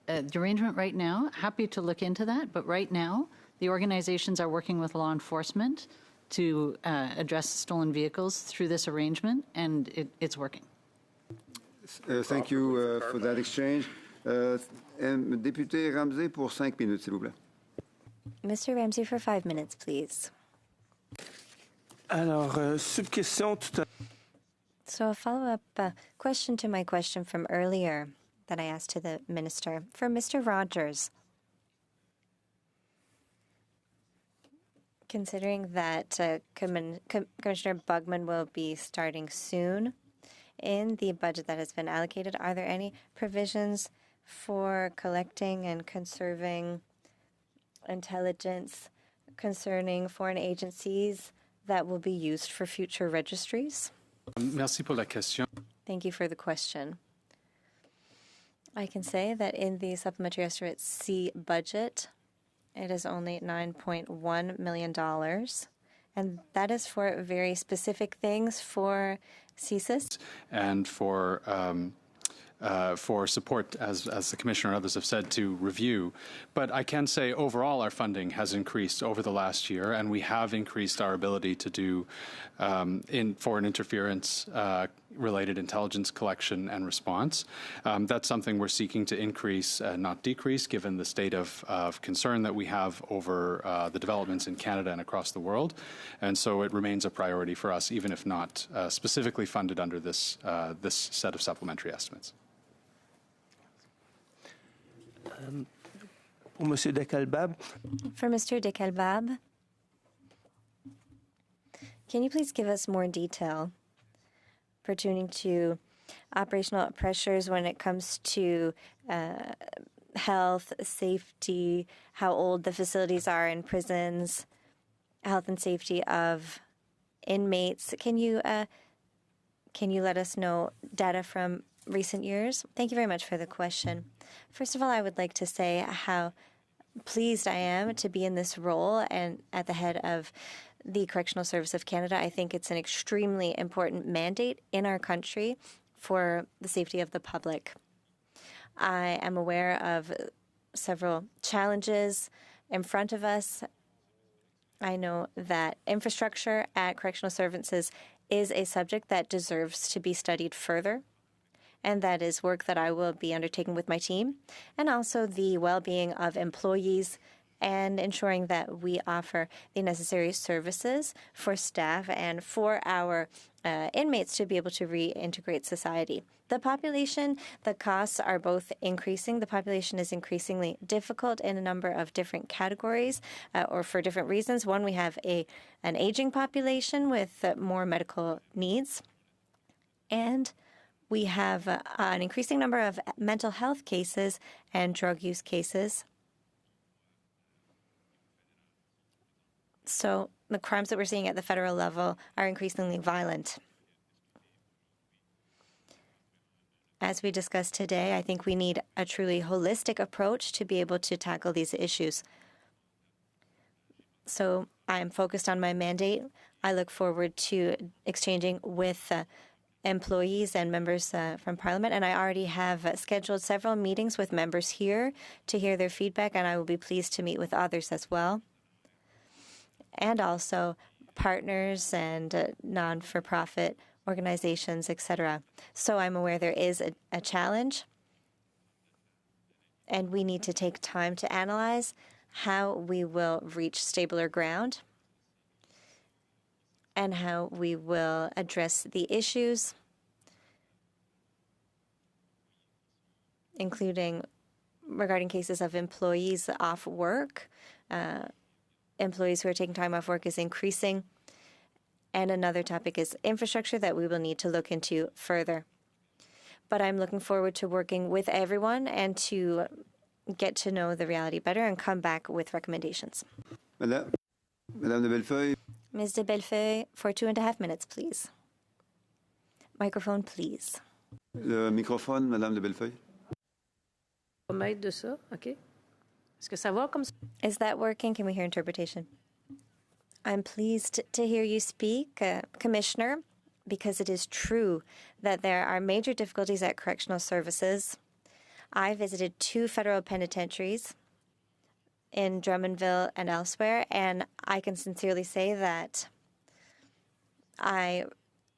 The arrangement right now, happy to look into that, but right now the organizations are working with law enforcement to address stolen vehicles through this arrangement, and it's working. Thank you for that exchange. Député Ramsey pour 5 minutes, s'il vous plaît. Mr. Ramsey for 5 minutes, please. Alors, sub-question tout à So a follow-up question to my question from earlier that I asked to the minister. For Mr. Rogers, considering that Commissioner Bugman will be starting soon, in the budget that has been allocated, are there any provisions for collecting and conserving intelligence concerning foreign agencies that will be used for future registries? Merci pour la question. Thank you for the question. I can say that in the Supplementary Estimate C budget, it is only $9.1 million, and that is for very specific things for CSIS. And for support, as the Commissioner and others have said, to review. But I can say overall our funding has increased over the last year, and we have increased our ability to do in foreign interference related intelligence collection and response. That's something we're seeking to increase, not decrease, given the state of concern that we have over the developments in Canada and across the world. And so it remains a priority for us, even if not specifically funded under this set of supplementary estimates. pour Monsieur Decalbab. For Mr. Decalbab, can you please give us more detail pertaining to operational pressures when it comes to health, safety, how old the facilities are in prisons, health and safety of inmates? Can you let us know data from recent years? Thank you very much for the question. First of all, I would like to say how pleased I am to be in this role and at the head of the Correctional Service of Canada. I think it's an extremely important mandate in our country for the safety of the public. I am aware of several challenges in front of us. I know that infrastructure at correctional services is a subject that deserves to be studied further, and that is work that I will be undertaking with my team, and also the well-being of employees and ensuring that we offer the necessary services for staff and for our inmates to be able to reintegrate society. The population, the costs are both increasing. The population is increasingly difficult in a number of different categories or for different reasons. One, we have an aging population with more medical needs, and we have an increasing number of mental health cases and drug use cases. So the crimes that we're seeing at the federal level are increasingly violent. As we discussed today, I think we need a truly holistic approach to be able to tackle these issues. So I am focused on my mandate. I look forward to exchanging with employees and members from Parliament, and I already have scheduled several meetings with members here to hear their feedback, and I will be pleased to meet with others as well, and also partners and non-for-profit organizations, etc. So I'm aware there is a challenge, and we need to take time to analyze how we will reach stabler ground and how we will address the issues, including regarding cases of employees off work. Employees who are taking time off work is increasing. And another topic is infrastructure that we will need to look into further. But I'm looking forward to working with everyone and to get to know the reality better and come back with recommendations. Madame de Bellefeuille. Ms. de Bellefeuille, for 2.5 minutes, please. Microphone, please. Le microphone, Madame de Bellefeuille. Is that working? Can we hear interpretation? I'm pleased to hear you speak, Commissioner, because it is true that there are major difficulties at correctional services. I visited 2 federal penitentiaries in Drummondville and elsewhere, and I can sincerely say that I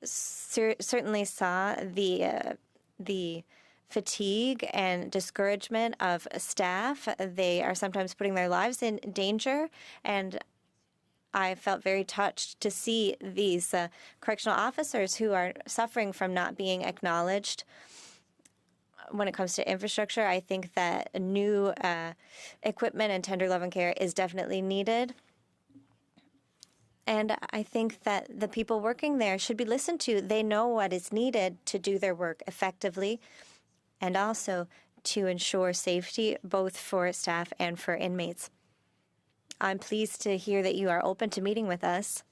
certainly saw the fatigue and discouragement of staff. They are sometimes putting their lives in danger, and I felt very touched to see these correctional officers who are suffering from not being acknowledged. When it comes to infrastructure, I think that new equipment and tender love and care is definitely needed. And I think that the people working there should be listened to. They know what is needed to do their work effectively and also to ensure safety both for staff and for inmates. I'm pleased to hear that you are open to meeting with us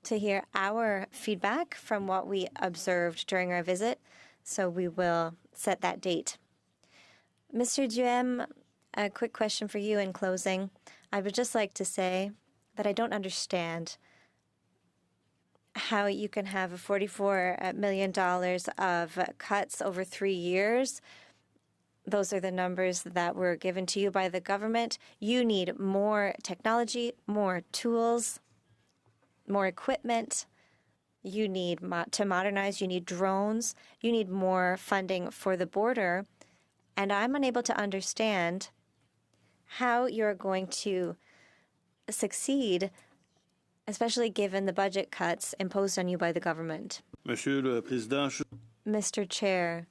to hear our feedback from what we observed during our visit. So we will set that date. Mr. Duhem, a quick question for you in closing. I would just like to say that I don't understand how you can have $44 million of cuts over 3 years. Those are the numbers that were given to you by the government. You need more technology, more tools, more equipment. You need to modernize. You need drones. You need more funding for the border. And I'm unable to understand how you're going to succeed, especially given the budget cuts imposed on you by the government. Monsieur le Président. Mr. Chair,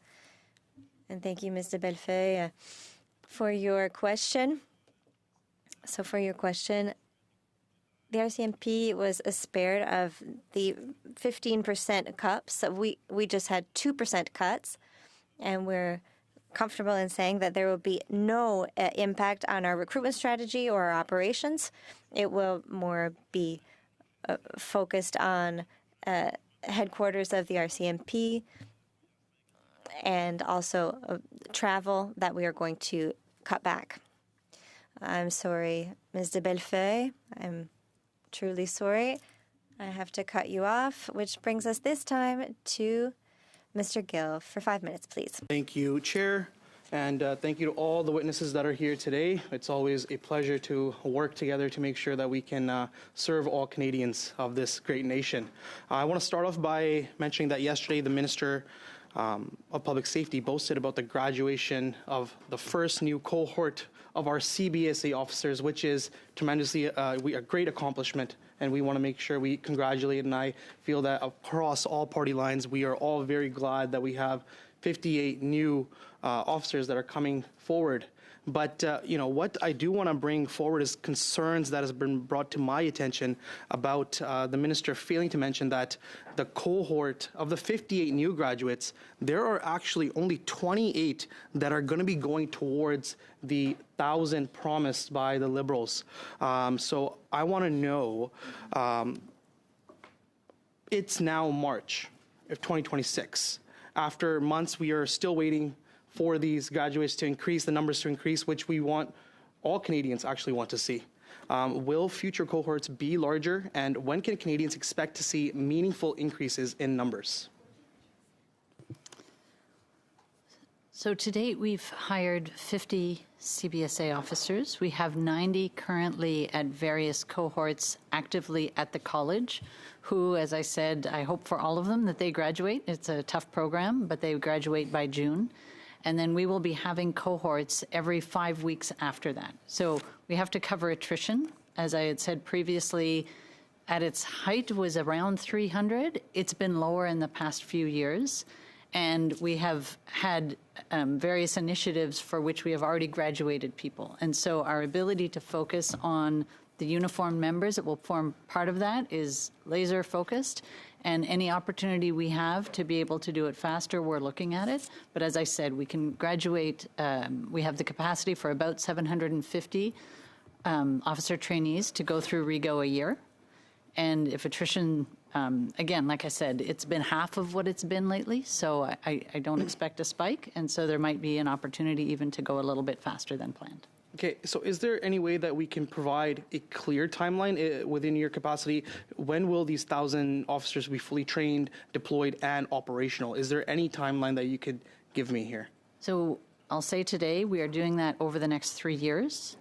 and thank you, Ms. de Bellefeuille, for your question. So for your question, the RCMP was spared of the 15% cuts. We just had 2% cuts, and we're comfortable in saying that there will be no impact on our recruitment strategy or our operations. It will more be focused on headquarters of the RCMP and also travel that we are going to cut back. I'm sorry, Ms. de Bellefeuille. I'm truly sorry. I have to cut you off, which brings us this time to Mr. Gill for 5 minutes, please. Thank you, Chair, and thank you to all the witnesses that are here today. It's always a pleasure to work together to make sure that we can serve all Canadians of this great nation. I want to start off by mentioning that yesterday the Minister of Public Safety boasted about the graduation of the first new cohort of our CBSA officers, which is tremendously a great accomplishment, and we want to make sure we congratulate. And I feel that across all party lines, we are all very glad that we have 58 new officers that are coming forward. But, what I do want to bring forward is concerns that has been brought to my attention about the minister failing to mention that the cohort of the 58 new graduates, there are actually only 28 that are going to be going towards the 1,000 promised by the Liberals. So I want to know, it's now March of 2026. After months, we are still waiting for these graduates to increase, the numbers to increase, which we want, all Canadians actually want to see. Will future cohorts be larger, and when can Canadians expect to see meaningful increases in numbers? So to date, we've hired 50 CBSA officers. We have 90 currently at various cohorts actively at the college who, as I said, I hope for all of them that they graduate. It's a tough program, but they graduate by June. And then we will be having cohorts every 5 weeks after that. So we have to cover attrition. As I had said previously, at its height was around 300. It's been lower in the past few years. And we have had various initiatives for which we have already graduated people. And so our ability to focus on the uniformed members that will form part of that is laser focused. And any opportunity we have to be able to do it faster, we're looking at it. But as I said, we can graduate, we have the capacity for about 750 officer trainees to go through REGO a year. And if attrition, again, like I said, it's been half of what it's been lately, so I don't expect a spike, and so there might be an opportunity even to go a little bit faster than planned. Okay, so is there any way that we can provide a clear timeline within your capacity? When will these 1,000 officers be fully trained, deployed, and operational? Is there any timeline that you could give me here? So I'll say today we are doing that over the next 3 years.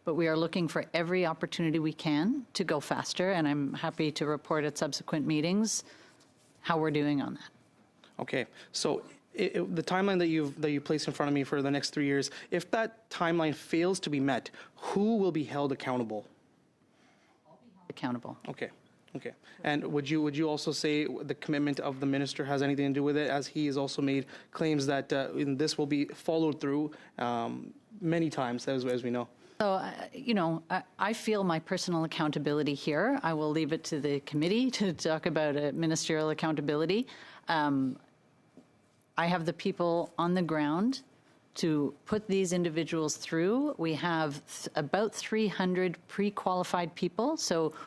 But we are looking for every opportunity we can to go faster, and I'm happy to report at subsequent meetings how we're doing on that. Okay, so the timeline that you placed in front of me for the next 3 years, if that timeline fails to be met, who will be held accountable? I'll be held accountable. Okay. Okay. And would you also say the commitment of the minister has anything to do with it, as he has also made claims that this will be followed through many times, as we know? So, I feel my personal accountability here. I will leave it to the committee to talk about ministerial accountability. I have the people on the ground to put these individuals through. We have about 300 pre-qualified people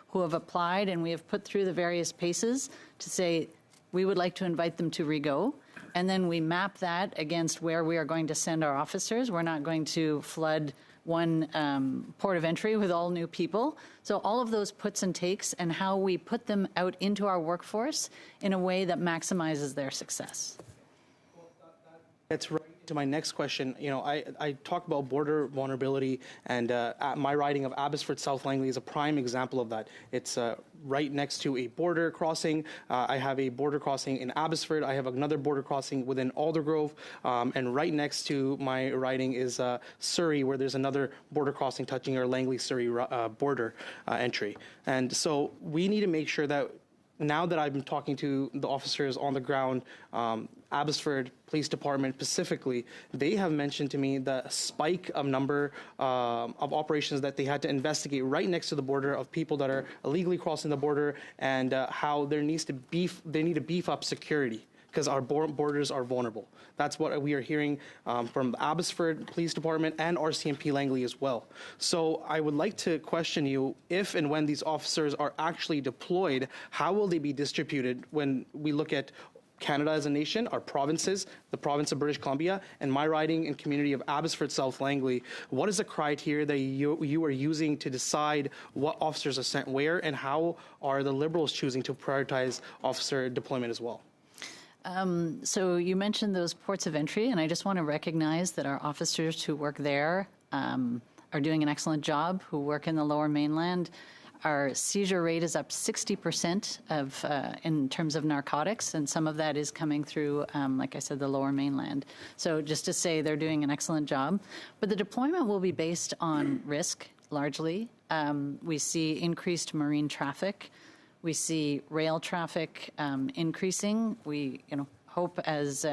who have applied, and we have put through the various paces to say we would like to invite them to REGO. And then we map that against where we are going to send our officers. We're not going to flood one port of entry with all new people. So all of those puts and takes and how we put them out into our workforce in a way that maximizes their success. That's right to my next question. I talked about border vulnerability, and my riding of Abbotsford South Langley is a prime example of that. It's right next to a border crossing. I have a border crossing in Abbotsford. I have another border crossing within Aldergrove, and right next to my riding is Surrey, where there's another border crossing touching our Langley-Surrey border entry. And so we need to make sure that now that I've been talking to the officers on the ground, Abbotsford Police Department specifically, they have mentioned to me the spike of number of operations that they had to investigate right next to the border of people that are illegally crossing the border, and how they need to beef up security because our borders are vulnerable. That's what we are hearing from the Abbotsford Police Department and RCMP Langley as well. So I would like to question you, if and when these officers are actually deployed, how will they be distributed when we look at Canada as a nation, our provinces, the province of British Columbia, and my riding and community of Abbotsford South Langley? What is the criteria that you are using to decide what officers are sent where, and how are the Liberals choosing to prioritize officer deployment as well? So you mentioned those ports of entry, and I just want to recognize that our officers who work there are doing an excellent job, who work in the Lower Mainland. Our seizure rate is up 60% in terms of narcotics, and some of that is coming through, like I said, the Lower Mainland. So just to say they're doing an excellent job. But the deployment will be based on risk, largely. We see increased marine traffic. We see rail traffic increasing. We hope as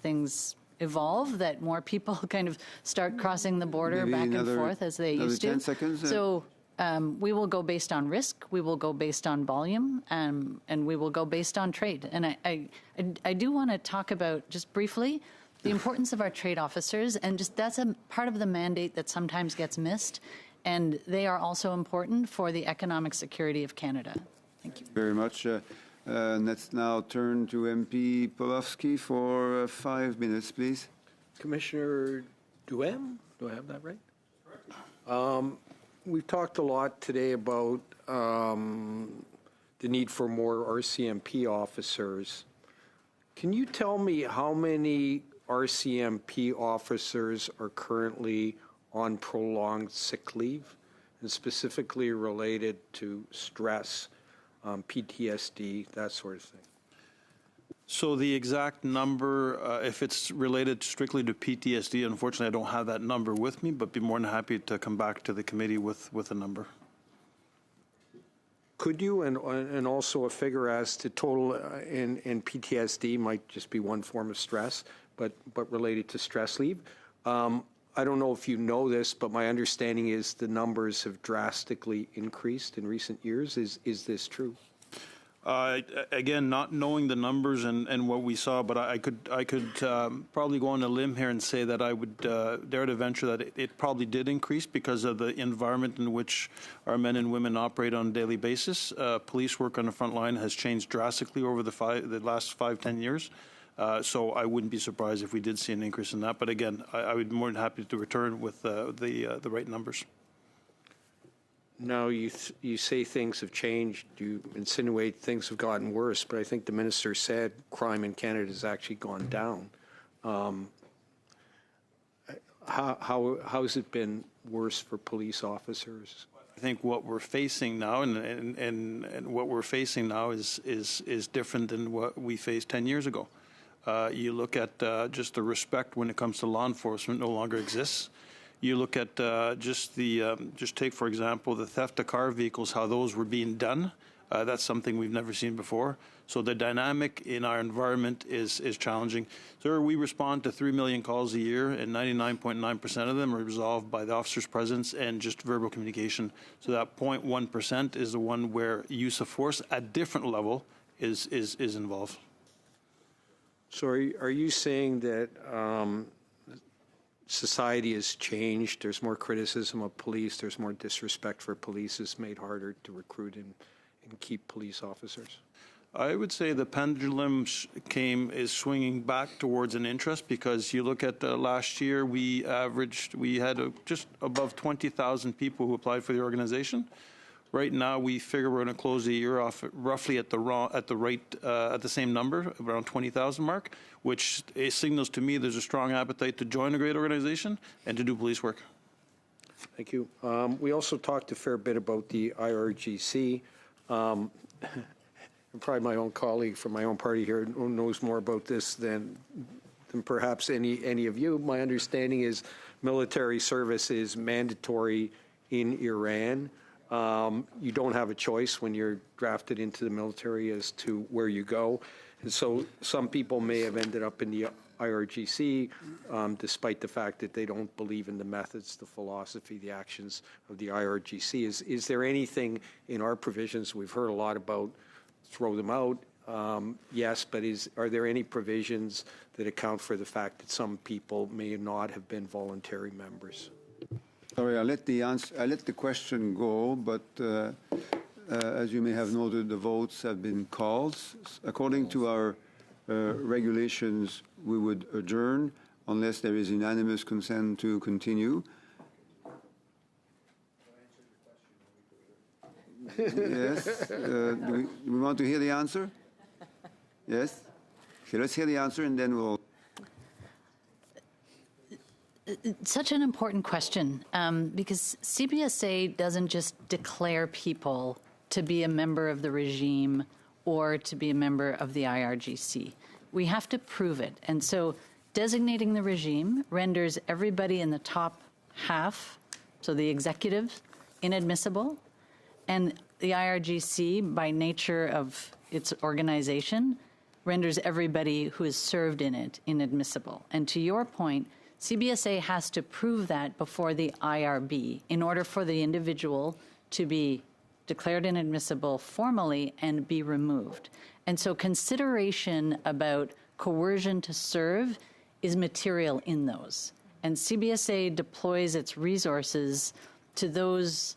things evolve that more people kind of start crossing the border back and forth as they used to. 10 seconds. So we will go based on risk, we will go based on volume, and we will go based on trade. And I do want to talk about, just briefly, the importance of our trade officers, and just that's a part of the mandate that sometimes gets missed, and they are also important for the economic security of Canada. Thank you very much. Let's now turn to MP Polofsky for 5 minutes, please. Commissioner Duhem, do I have that right? We've talked a lot today about the need for more RCMP officers. Can you tell me how many RCMP officers are currently on prolonged sick leave, and specifically related to stress, PTSD, that sort of thing? So the exact number, if it's related strictly to PTSD, unfortunately, I don't have that number with me, but be more than happy to come back to the committee with a number. Could you, and also a figure as to total in PTSD might just be one form of stress, but related to stress leave. I don't know if you know this, but my understanding is the numbers have drastically increased in recent years. Is this true? Again, not knowing the numbers and what we saw, but I could probably go on a limb here and say that I would dare to venture that it probably did increase because of the environment in which our men and women operate on a daily basis. Police work on the front line has changed drastically over the last 5-10 years. So I wouldn't be surprised if we did see an increase in that. But again, I would be more than happy to return with the right numbers. Now, you say things have changed. You insinuate things have gotten worse, but I think the minister said crime in Canada has actually gone down. How has it been worse for police officers? I think what we're facing now, and what we're facing now is different than what we faced 10 years ago. You look at just the respect when it comes to law enforcement no longer exists. You look at just take, for example, the theft of car vehicles, how those were being done. That's something we've never seen before. So the dynamic in our environment is challenging. Sir, we respond to 3 million calls a year, and 99.9% of them are resolved by the officer's presence and just verbal communication. So that 0.1% is the one where use of force at different level is involved. So are you saying that society has changed, there's more criticism of police, there's more disrespect for police, it's made harder to recruit and keep police officers? I would say the pendulum is swinging back towards an interest, because you look at last year, we had just above 20,000 people who applied for the organization. Right now, we figure we're going to close the year off roughly at the same number, around 20,000 mark, which signals to me there's a strong appetite to join a great organization and to do police work. Thank you. We also talked a fair bit about the IRGC. Probably my own colleague from my own party here who knows more about this than perhaps any of you. My understanding is military service is mandatory in Iran. You don't have a choice when you're drafted into the military as to where you go. And so some people may have ended up in the IRGC despite the fact that they don't believe in the methods, the philosophy, the actions of the IRGC. Is there anything in our provisions, we've heard a lot about throw them out, yes, but are there any provisions that account for the fact that some people may not have been voluntary members? Sorry, I let the question go, but as you may have noted, the votes have been called. According to our regulations, we would adjourn unless there is unanimous consent to continue. Yes. Do we want to hear the answer? Yes. Okay, let's hear the answer, and then we'll. Such an important question, because CBSA doesn't just declare people to be a member of the regime or to be a member of the IRGC. We have to prove it. And so designating the regime renders everybody in the top half, so the executives, inadmissible. And the IRGC, by nature of its organization, renders everybody who has served in it inadmissible. And to your point, CBSA has to prove that before the IRB in order for the individual to be declared inadmissible formally and be removed. And so consideration about coercion to serve is material in those. And CBSA deploys its resources to those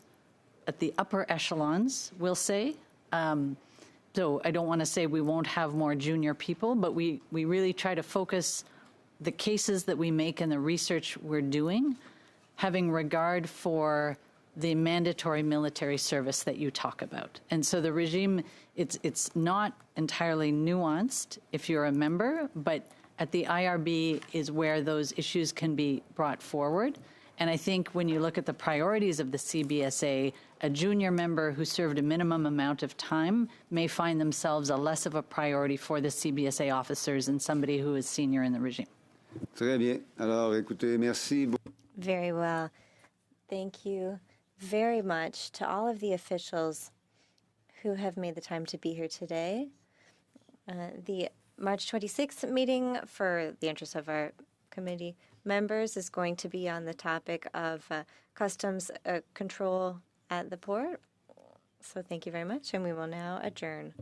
at the upper echelons, we'll say. So I don't want to say we won't have more junior people, but we really try to focus the cases that we make and the research we're doing, having regard for the mandatory military service that you talk about. And so the regime, it's not entirely nuanced if you're a member, but at the IRB is where those issues can be brought forward. And I think when you look at the priorities of the CBSA, a junior member who served a minimum amount of time may find themselves a less of a priority for the CBSA officers than somebody who is senior in the regime. Très bien. Alors, écoutez, merci. Very well. Thank you very much to all of the officials who have made the time to be here today. The March 26th meeting for the interest of our committee members is going to be on the topic of customs control at the port. So thank you very much, and we will now adjourn.